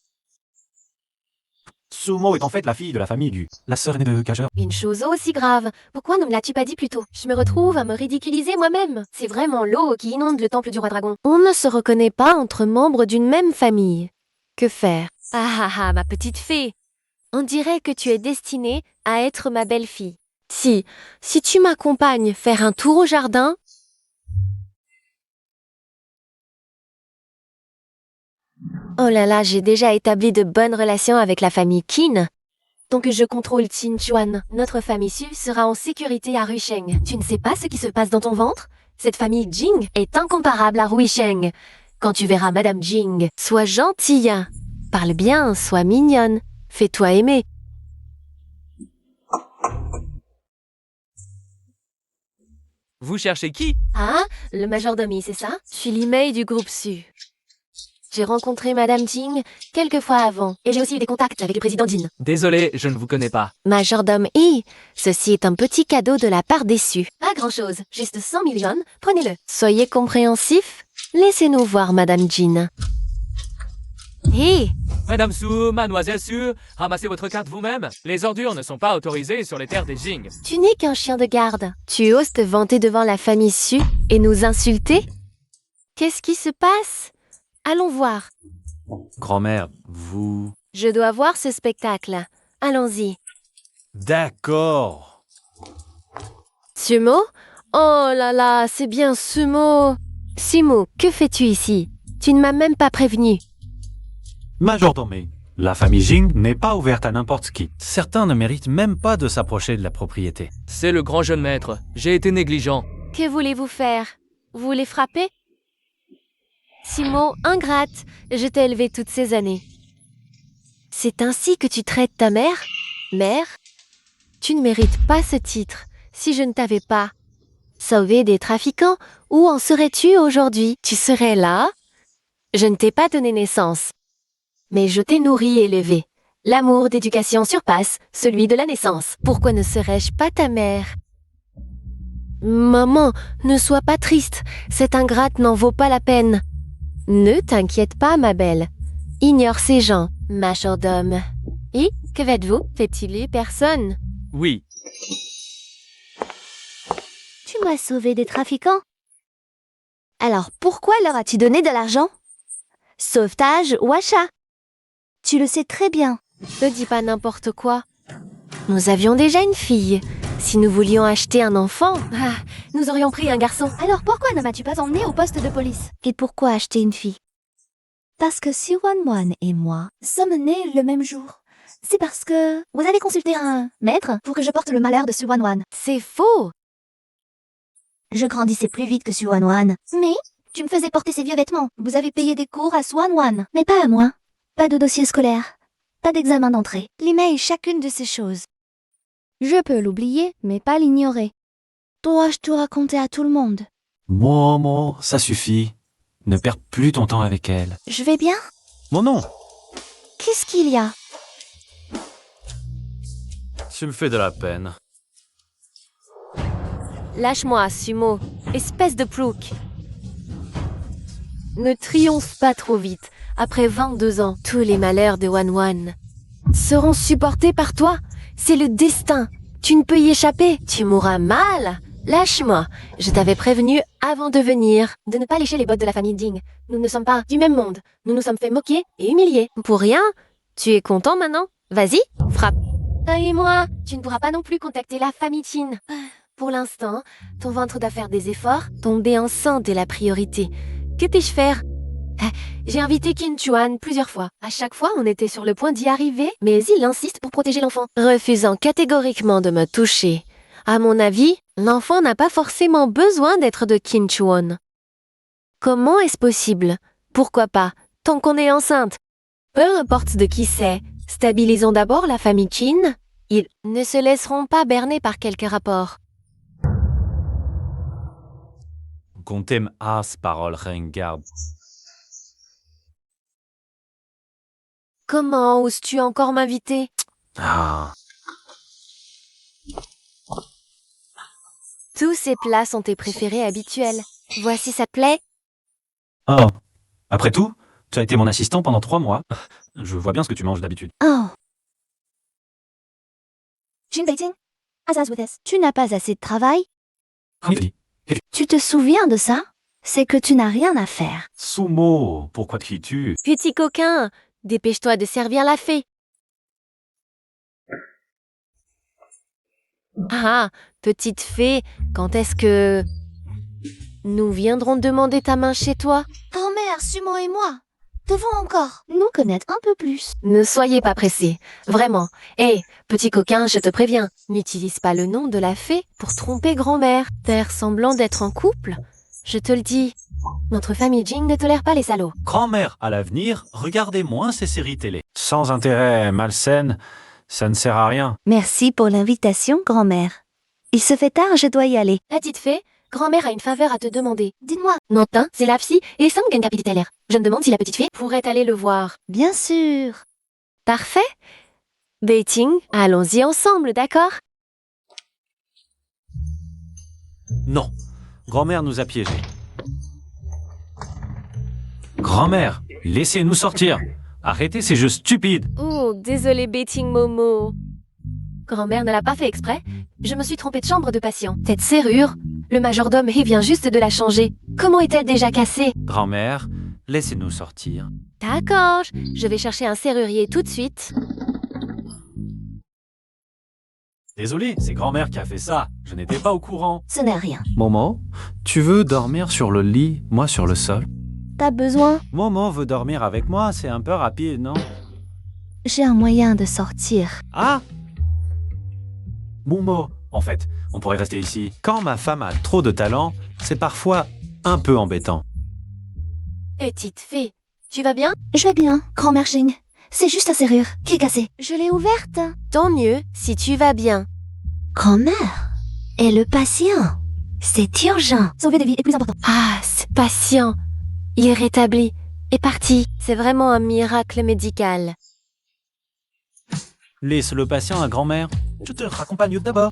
Sumo est en fait la fille de la famille Gu. La sœur aînée de Kageur. Une chose aussi grave. Pourquoi ne me l'as-tu pas dit plus tôt? Je me retrouve à me ridiculiser moi-même. C'est vraiment l'eau qui inonde le temple du roi dragon. On ne se reconnaît pas entre membres d'une même famille. Que faire? Ah ah ah, ma petite fée. On dirait que tu es destinée à être ma belle-fille. Si tu m'accompagnes faire un tour au jardin... Oh là là, j'ai déjà établi de bonnes relations avec la famille Qin. Donc je contrôle Qin Chuan. Notre famille Su sera en sécurité à Ruisheng. Tu ne sais pas ce qui se passe dans ton ventre? Cette famille Jing est incomparable à Ruisheng. Quand tu verras Madame Jing, sois gentille. Parle bien, sois mignonne. Fais-toi aimer. Vous cherchez qui? Ah, le majordome, c'est ça? Je suis l'email du groupe Su. J'ai rencontré Madame Jing quelques fois avant, et j'ai aussi eu des contacts avec le président Jin. Désolé, je ne vous connais pas. Majordome I, ceci est un petit cadeau de la part des Su. Pas grand-chose, juste 100 millions, prenez-le. Soyez compréhensifs, laissez-nous voir Madame Jin. Hé, Madame Su, Mademoiselle Su, ramassez votre carte vous-même. Les ordures ne sont pas autorisées sur les terres des Jing. tu n'es qu'un chien de garde. Tu oses te vanter devant la famille Su et nous insulter? Qu'est-ce qui se passe? Allons voir. Grand-mère, vous... Je dois voir ce spectacle. Allons-y. D'accord. Sumo? Oh là là, c'est bien Sumo. Sumo, que fais-tu ici? Tu ne m'as même pas prévenu. Majordome. La famille Jing n'est pas ouverte à n'importe qui. Certains ne méritent même pas de s'approcher de la propriété. C'est le grand jeune maître. J'ai été négligent. Que voulez-vous faire? Vous les frappez? Sumo, ingrate, je t'ai élevée toutes ces années. C'est ainsi que tu traites ta mère? Mère? Tu ne mérites pas ce titre. Si je ne t'avais pas sauvé des trafiquants, où en serais-tu aujourd'hui? Tu serais là? Je ne t'ai pas donné naissance, mais je t'ai nourri et élevé. L'amour d'éducation surpasse celui de la naissance. Pourquoi ne serais-je pas ta mère? Maman, ne sois pas triste. Cette ingrate n'en vaut pas la peine. Ne t'inquiète pas, ma belle. Ignore ces gens, majordome. Et que faites-vous? Fait-il personne? Oui. Tu m'as sauvé des trafiquants. Alors pourquoi leur as-tu donné de l'argent? Sauvetage ou achat? Tu le sais très bien. Ne dis pas n'importe quoi. Nous avions déjà une fille. Si nous voulions acheter un enfant, nous aurions pris un garçon. Alors pourquoi ne m'as-tu pas emmené au poste de police? Et pourquoi acheter une fille? Parce que Su Wanwan et moi sommes nés le même jour. C'est parce que vous avez consulté un maître pour que je porte le malheur de Su Wanwan. C'est faux. Je grandissais plus vite que Su Wanwan. Mais tu me faisais porter ces vieux vêtements. Vous avez payé des cours à Su Wanwan, mais pas à moi. Pas de dossier scolaire. Pas d'examen d'entrée. L'email chacune de ces choses. Je peux l'oublier, mais pas l'ignorer. Dois-je tout raconter à tout le monde? Momo, ça suffit. Ne perds plus ton temps avec elle. Je vais bien? Mon nom. Qu'est-ce qu'il y a? Tu me fais de la peine. Lâche-moi, Sumo. Espèce de plouc. Ne triomphe pas trop vite. Après 22 ans, tous les malheurs de Wanwan seront supportés par toi. C'est le destin. Tu ne peux y échapper. Tu mourras mal. Lâche-moi. Je t'avais prévenu avant de venir de ne pas lécher les bottes de la famille Jing. Nous ne sommes pas du même monde. Nous nous sommes fait moquer et humilier. Pour rien? Tu es content maintenant? Vas-y, frappe. Et moi, tu ne pourras pas non plus contacter la famille Chin. Pour l'instant, ton ventre doit faire des efforts. Tomber enceinte est la priorité. Que puis-je faire? J'ai invité Qin Chuan plusieurs fois. À chaque fois, on était sur le point d'y arriver, mais il insiste pour protéger l'enfant, refusant catégoriquement de me toucher. À mon avis, l'enfant n'a pas forcément besoin d'être de Qin Chuan. Comment est-ce possible? Pourquoi pas, tant qu'on est enceinte? Peu importe de qui c'est, stabilisons d'abord la famille Qin. Ils ne se laisseront pas berner par quelques rapports. Qu'on t'aime as, parole ringarde. Comment oses-tu encore m'inviter? Ah. Tous ces plats sont tes préférés habituels. Voici, ça te plaît? Oh. Après tout, tu as été mon assistant pendant 3 mois. Je vois bien ce que tu manges d'habitude. Oh. Jin Beijing, Asas with this. Tu n'as pas assez de travail? Oui. Tu te souviens de ça? C'est que tu n'as rien à faire. Sumo, pourquoi te cries-tu? Petit coquin, dépêche-toi de servir la fée. Ah, petite fée, quand est-ce que nous viendrons demander ta main chez toi? Grand-mère, Sumo et moi devons encore nous connaître un peu plus. Ne soyez pas pressés, vraiment. Hé, petit coquin, je te préviens, n'utilise pas le nom de la fée pour tromper grand-mère. Faire semblant d'être en couple? Je te le dis, notre famille Jing ne tolère pas les salauds. Grand-mère, à l'avenir, regardez moins ces séries télé. Sans intérêt, malsaine, ça ne sert à rien. Merci pour l'invitation, grand-mère. Il se fait tard, je dois y aller. Petite fée, grand-mère a une faveur à te demander. Dites-moi. Nantin, c'est la psy et Sang Capitaler. Je me demande si la petite fée pourrait aller le voir. Bien sûr. Parfait. Beiting, allons-y ensemble, d'accord? Non, grand-mère nous a piégés. Grand-mère, laissez-nous sortir. Arrêtez ces jeux stupides. Oh, désolé Beiting Momo. Grand-mère ne l'a pas fait exprès. Je me suis trompée de chambre de patient. Cette serrure, le majordome vient juste de la changer. Comment est-elle déjà cassée? Grand-mère, laissez-nous sortir. D'accord, je vais chercher un serrurier tout de suite. Désolé, c'est grand-mère qui a fait ça. Je n'étais pas au courant. Ce n'est rien. Momo, tu veux dormir sur le lit, moi sur le sol? T'as besoin? Momo veut dormir avec moi, c'est un peu rapide, non? J'ai un moyen de sortir. Ah! Momo, en fait, on pourrait rester ici. Quand ma femme a trop de talent, c'est parfois un peu embêtant. Petite fée, tu vas bien? Je vais bien, grand-mère Jing. C'est juste la serrure qui est cassée. Je l'ai ouverte. Tant mieux si tu vas bien. Grand-mère, et le patient? C'est urgent. Sauver des vies est plus important. Ah, ce patient, il est rétabli, est parti. C'est vraiment un miracle médical. Laisse le patient à grand-mère. Je te raccompagne d'abord.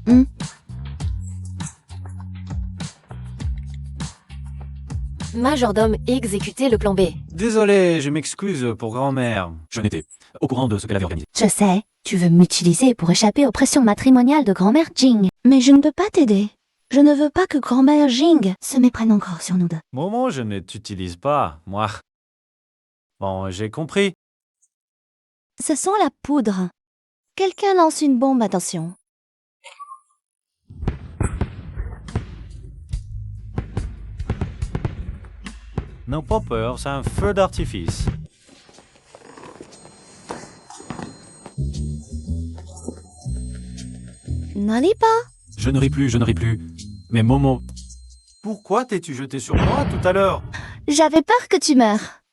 Majordome, exécutez le plan B. Désolé, je m'excuse pour grand-mère. Je n'étais au courant de ce qu'elle avait organisé. Je sais, tu veux m'utiliser pour échapper aux pressions matrimoniales de grand-mère Jing. Mais je ne peux pas t'aider. Je ne veux pas que grand-mère Jing se méprenne encore sur nous deux. Momo, je ne t'utilise pas, moi. Bon, j'ai compris. Ce sont la poudre. Quelqu'un lance une bombe, attention. Non, pas peur, c'est un feu d'artifice. N'en lis pas. Je ne ris plus, je ne ris plus. Mais Momo, pourquoi t'es-tu jeté sur moi tout à l'heure? J'avais peur que tu meures.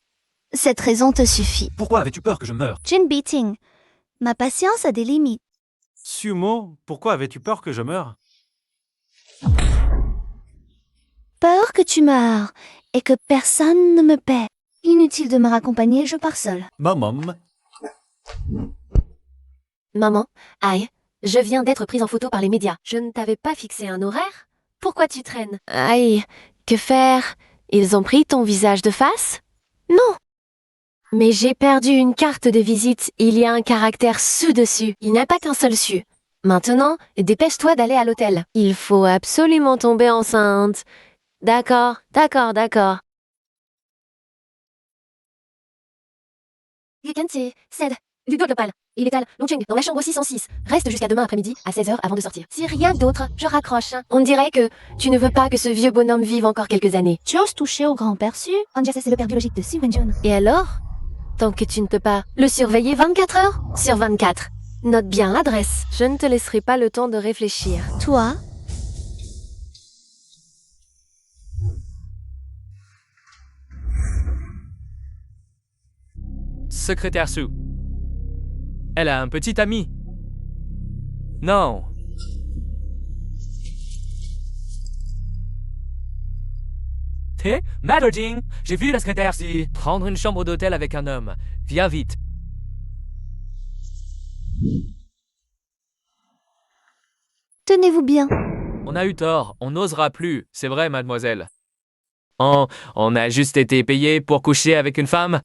Cette raison te suffit. Pourquoi avais-tu peur que je meure? Gin Beating. Ma patience a des limites. Sumo, pourquoi avais-tu peur que je meure? Peur que tu meures et que personne ne me paie. Inutile de me raccompagner, je pars seule. Maman. Maman, aïe, je viens d'être prise en photo par les médias. Je ne t'avais pas fixé un horaire? Pourquoi tu traînes? Aïe, que faire? Ils ont pris ton visage de face? Non. Mais j'ai perdu une carte de visite. Il y a un caractère su dessus. Il n'y a pas qu'un seul su. Maintenant, dépêche-toi d'aller à l'hôtel. Il faut absolument tomber enceinte. D'accord, d'accord. Gekensei, Sed, Google Global. Il est à Longcheng, dans la chambre 606. Reste jusqu'à demain après-midi, à 16h avant de sortir. Si rien d'autre, je raccroche. On dirait que tu ne veux pas que ce vieux bonhomme vive encore quelques années. Tu oses toucher au grand-père Su? Anjasa, c'est le père biologique de Su Wenjun. Et alors? Tant que tu ne peux pas le surveiller 24 heures sur 24. Note bien l'adresse. Je ne te laisserai pas le temps de réfléchir. Toi? Secrétaire Sue. Elle a un petit ami. Non. Hé, Maderding, j'ai vu la secrétaire Sue prendre une chambre d'hôtel avec un homme. Viens vite. Tenez-vous bien. On a eu tort, on n'osera plus, c'est vrai, mademoiselle. On a juste été payé pour coucher avec une femme?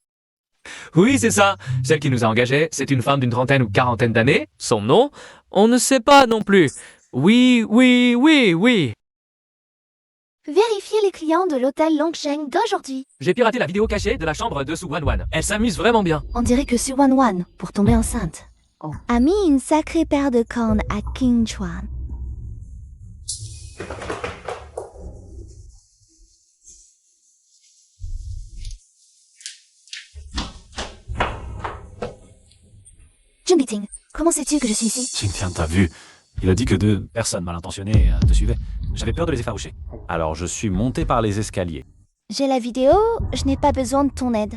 Oui, c'est ça. Celle qui nous a engagés, c'est une femme d'une trentaine ou quarantaine d'années. Son nom? On ne sait pas non plus. Oui. Vérifiez les clients de l'hôtel Longcheng d'aujourd'hui. J'ai piraté la vidéo cachée de la chambre de Su Wanwan. Elle s'amuse vraiment bien. On dirait que Su Wanwan, pour tomber enceinte, a mis une sacrée paire de cornes à King Chuan. Jun Beating, comment sais-tu que je suis ici? Tiens, t'as vu. Il a dit que deux personnes mal intentionnées te suivaient. J'avais peur de les effaroucher. Alors je suis monté par les escaliers. J'ai la vidéo, je n'ai pas besoin de ton aide.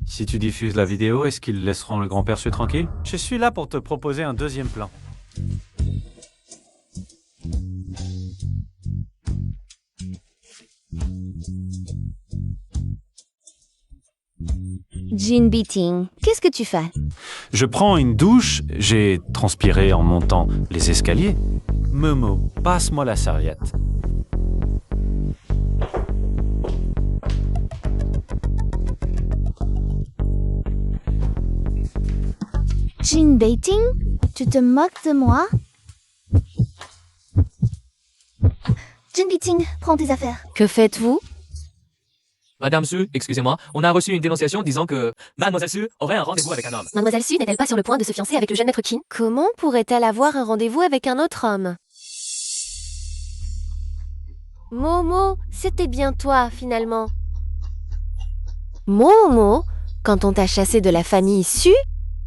Si tu diffuses la vidéo, est-ce qu'ils laisseront le grand-père Sue tranquille? Je suis là pour te proposer un deuxième plan. Jin Beating, qu'est-ce que tu fais? Je prends une douche, j'ai transpiré en montant les escaliers. Momo, passe-moi la serviette. Jin Beating, tu te moques de moi? Jin Beating, prends tes affaires. Que faites-vous? Madame Sue, excusez-moi, on a reçu une dénonciation disant que Mademoiselle Sue aurait un rendez-vous avec un homme. Mademoiselle Su n'est-elle pas sur le point de se fiancer avec le jeune maître Qin? Comment pourrait-elle avoir un rendez-vous avec un autre homme? Momo, c'était bien toi, finalement. Momo, quand on t'a chassé de la famille Su,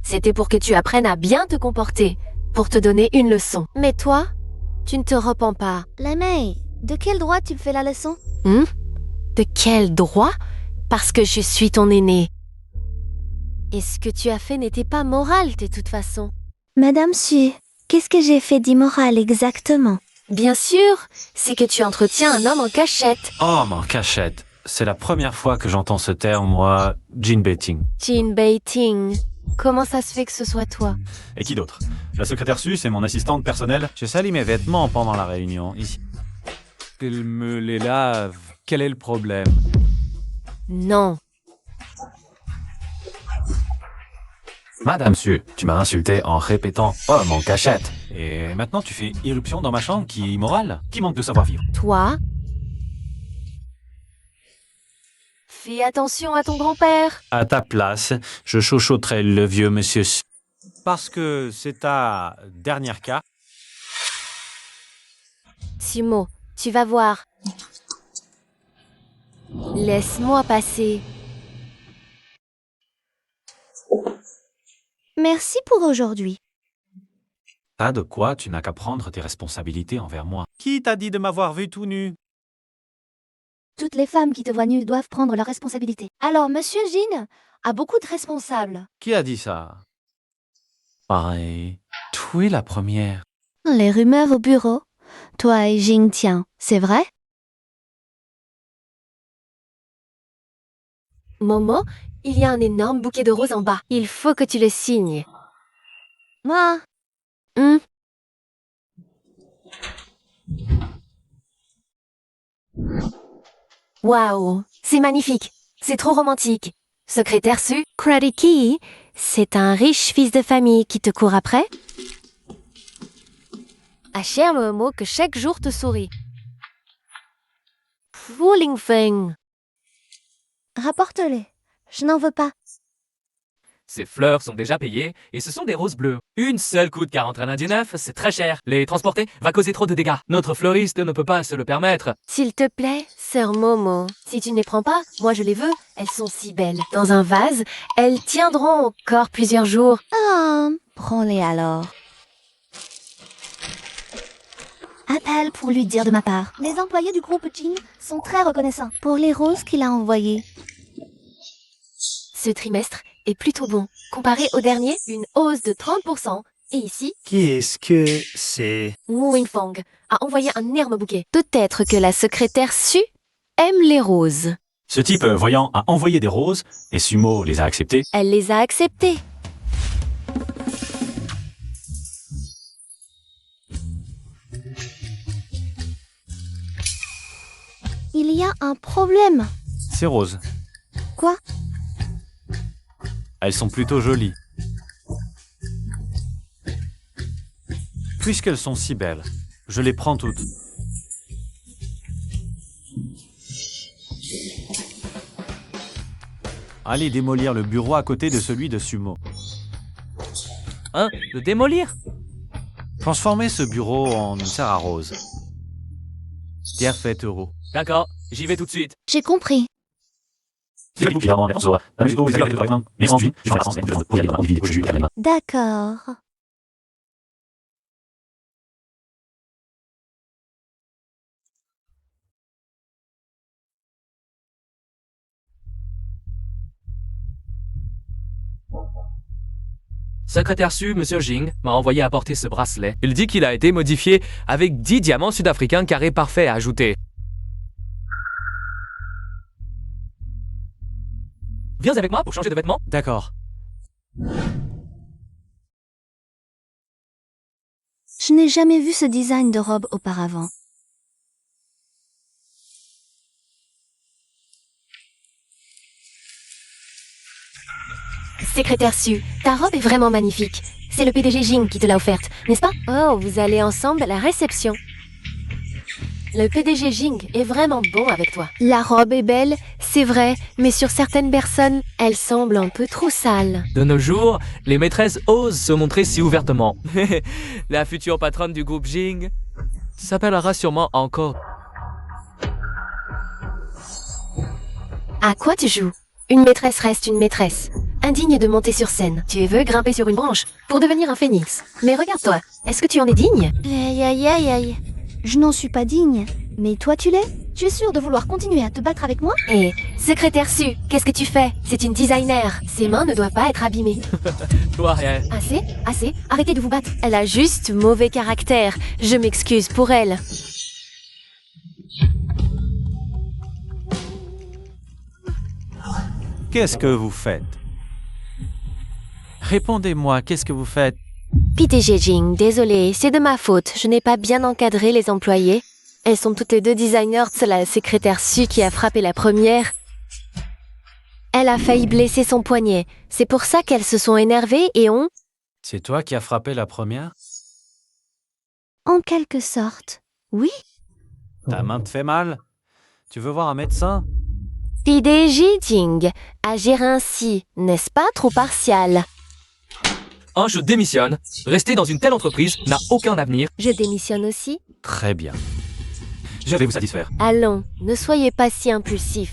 c'était pour que tu apprennes à bien te comporter, pour te donner une leçon. Mais toi, tu ne te repens pas. La Mei, de quel droit tu me fais la leçon? De quel droit? Parce que je suis ton aîné. Et ce que tu as fait n'était pas moral, de toute façon. Madame Su, qu'est-ce que j'ai fait d'immoral exactement? Bien sûr, c'est que tu entretiens un homme en cachette. Oh, en cachette. C'est la première fois que j'entends ce terme, moi, Jin Beating. Jin Beating. Comment ça se fait que ce soit toi? Et qui d'autre? La secrétaire Sue, c'est mon assistante personnelle. Je salis mes vêtements pendant la réunion, ici. Il me les lave. Quel est le problème? Non. Madame Sue, tu m'as insulté en répétant « homme en cachette ». Et maintenant tu fais irruption dans ma chambre qui est immorale, qui manque de savoir-vivre. Toi? Fais attention à ton grand-père. À ta place, je chouchouterai le vieux monsieur Sue. Parce que c'est ta dernière carte. Sumo, tu vas voir. Laisse-moi passer. Merci pour aujourd'hui. Pas de quoi, tu n'as qu'à prendre tes responsabilités envers moi. Qui t'a dit de m'avoir vu tout nu? Toutes les femmes qui te voient nues doivent prendre leurs responsabilités. Alors, Monsieur Jin a beaucoup de responsables. Qui a dit ça? Pareil. Tu es la première. Les rumeurs au bureau. Toi et Jing Tian, c'est vrai? Momo, il y a un énorme bouquet de roses en bas. Il faut que tu le signes. Moi. Waouh, c'est magnifique. C'est trop romantique. Secrétaire Su, Credit Key, c'est un riche fils de famille qui te court après? Ah, cher Momo, que chaque jour te sourit. Fooling Feng. Rapporte-les. Je n'en veux pas. Ces fleurs sont déjà payées et ce sont des roses bleues. Une seule coûte 40,99, c'est très cher. Les transporter va causer trop de dégâts. Notre fleuriste ne peut pas se le permettre. S'il te plaît, sœur Momo, si tu ne les prends pas, moi je les veux. Elles sont si belles. Dans un vase, elles tiendront encore plusieurs jours. Ah, prends-les alors. Appelle pour lui dire de ma part. Les employés du groupe Jing sont très reconnaissants pour les roses qu'il a envoyées. Ce trimestre est plutôt bon. Comparé au dernier, une hausse de 30%. Et ici, Qui est-ce que c'est? Wu Wingfang a envoyé un énorme bouquet. Peut-être que la secrétaire Su aime les roses. Ce type, voyant, a envoyé des roses et Sumo les a acceptées. Elle les a acceptées. Il y a un problème. C'est rose. Quoi? Elles sont plutôt jolies. Puisqu'elles sont si belles, je les prends toutes. Allez démolir le bureau à côté de celui de Sumo. Hein? Le démolir? Transformez ce bureau en une serre à rose. Bien fait, Euro. D'accord, j'y vais tout de suite. J'ai compris. D'accord. Secrétaire Su, Monsieur Jing, m'a envoyé apporter ce bracelet. Il dit qu'il a été modifié avec 10 diamants sud-africains carrés parfaits à ajouter. Viens avec moi pour changer de vêtements. D'accord. Je n'ai jamais vu ce design de robe auparavant. Secrétaire Su, ta robe est vraiment magnifique. C'est le PDG Jing qui te l'a offerte, n'est-ce pas? Oh, vous allez ensemble à la réception. Le PDG Jing est vraiment bon avec toi. La robe est belle, c'est vrai, mais sur certaines personnes, elle semble un peu trop sale. De nos jours, les maîtresses osent se montrer si ouvertement. La future patronne du groupe Jing s'appellera sûrement encore. À quoi tu joues? Une maîtresse reste une maîtresse. Indigne de monter sur scène. Tu veux grimper sur une branche pour devenir un phénix. Mais regarde-toi, est-ce que tu en es digne? Aïe aïe aïe aïe. Je n'en suis pas digne. Mais toi tu l'es? Tu es sûr de vouloir continuer à te battre avec moi? Hé, secrétaire Su, qu'est-ce que tu fais? C'est une designer. Ses mains ne doivent pas être abîmées. Toi, rien. Assez, arrêtez de vous battre. Elle a juste mauvais caractère. Je m'excuse pour elle. Qu'est-ce que vous faites? Répondez-moi, qu'est-ce que vous faites? PDG Jing, désolé, c'est de ma faute. Je n'ai pas bien encadré les employés. Elles sont toutes les deux designers. C'est la secrétaire Su qui a frappé la première. Elle a failli blesser son poignet. C'est pour ça qu'elles se sont énervées et ont... C'est toi qui as frappé la première? En quelque sorte. Oui? Ta main te fait mal? Tu veux voir un médecin? PDG Jing, agir ainsi, n'est-ce pas trop partial? Je démissionne. Rester dans une telle entreprise n'a aucun avenir. Je démissionne aussi? Très bien. Je vais vous satisfaire. Allons, ne soyez pas si impulsif.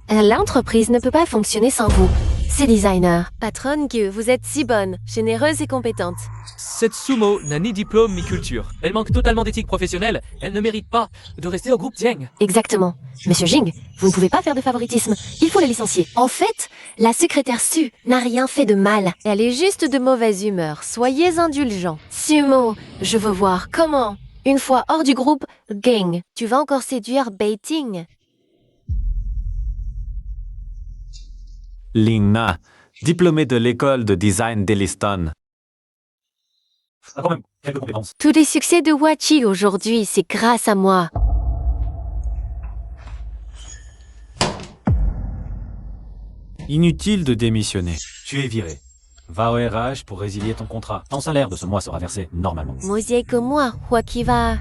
L'entreprise ne peut pas fonctionner sans vous. C'est designer. Patronne Gu, vous êtes si bonne, généreuse et compétente. Cette Sumo n'a ni diplôme ni culture. Elle manque totalement d'éthique professionnelle. Elle ne mérite pas de rester au groupe Jiang. Exactement. Monsieur Jing, vous ne pouvez pas faire de favoritisme. Il faut la licencier. En fait, la secrétaire Su n'a rien fait de mal. Elle est juste de mauvaise humeur. Soyez indulgents. Sumo, je veux voir comment. Une fois hors du groupe Gang, tu vas encore séduire Beiting. Lina, diplômée de l'école de design d'Elliston. Ah, quand même, quelques compétences. Tous les succès de Wachi aujourd'hui, c'est grâce à moi. Inutile de démissionner. Tu es viré. Va au RH pour résilier ton contrat. Ton salaire de ce mois sera versé normalement. Mosier comme moi, Wakiva.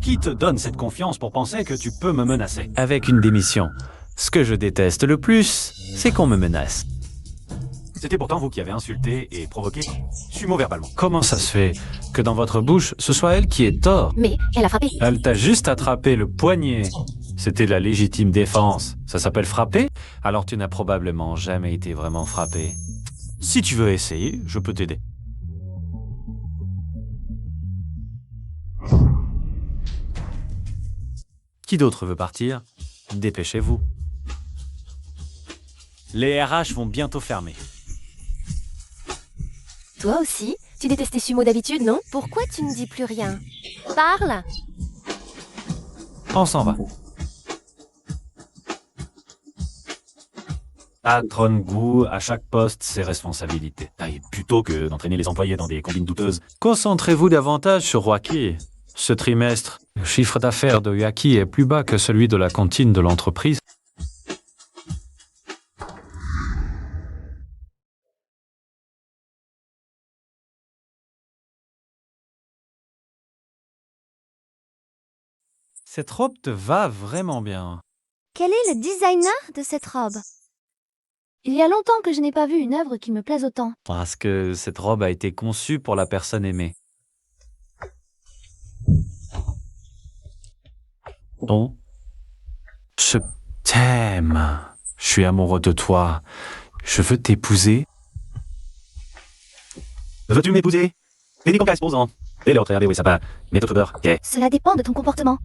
Qui te donne cette confiance pour penser que tu peux me menacer? Avec une démission. Ce que je déteste le plus, c'est qu'on me menace. C'était pourtant vous qui avez insulté et provoqué Sumo verbalement. Comment ça se fait que dans votre bouche, ce soit elle qui ait tort? Mais elle a frappé. Elle t'a juste attrapé le poignet. C'était la légitime défense. Ça s'appelle frapper? Alors tu n'as probablement jamais été vraiment frappé. Si tu veux essayer, je peux t'aider. Qui d'autre veut partir? Dépêchez-vous. Les RH vont bientôt fermer. Toi aussi, tu détestais Sumo d'habitude, non? Pourquoi tu ne dis plus rien? Parle! On s'en va. Patron Gu, à chaque poste, ses responsabilités. Taille plutôt que d'entraîner les employés dans des combines douteuses. Concentrez-vous davantage sur Waki. Ce trimestre, le chiffre d'affaires de Yaki est plus bas que celui de la cantine de l'entreprise. Cette robe te va vraiment bien. Quel est le designer de cette robe? Il y a longtemps que je n'ai pas vu une œuvre qui me plaise autant. Parce que cette robe a été conçue pour la personne aimée. Bon. Je t'aime. Je suis amoureux de toi. Je veux t'épouser. Veux-tu m'épouser? Vedi con che sposano. E le ho tre avevo sapere. Metto tu ok. Cela dépend de ton comportement.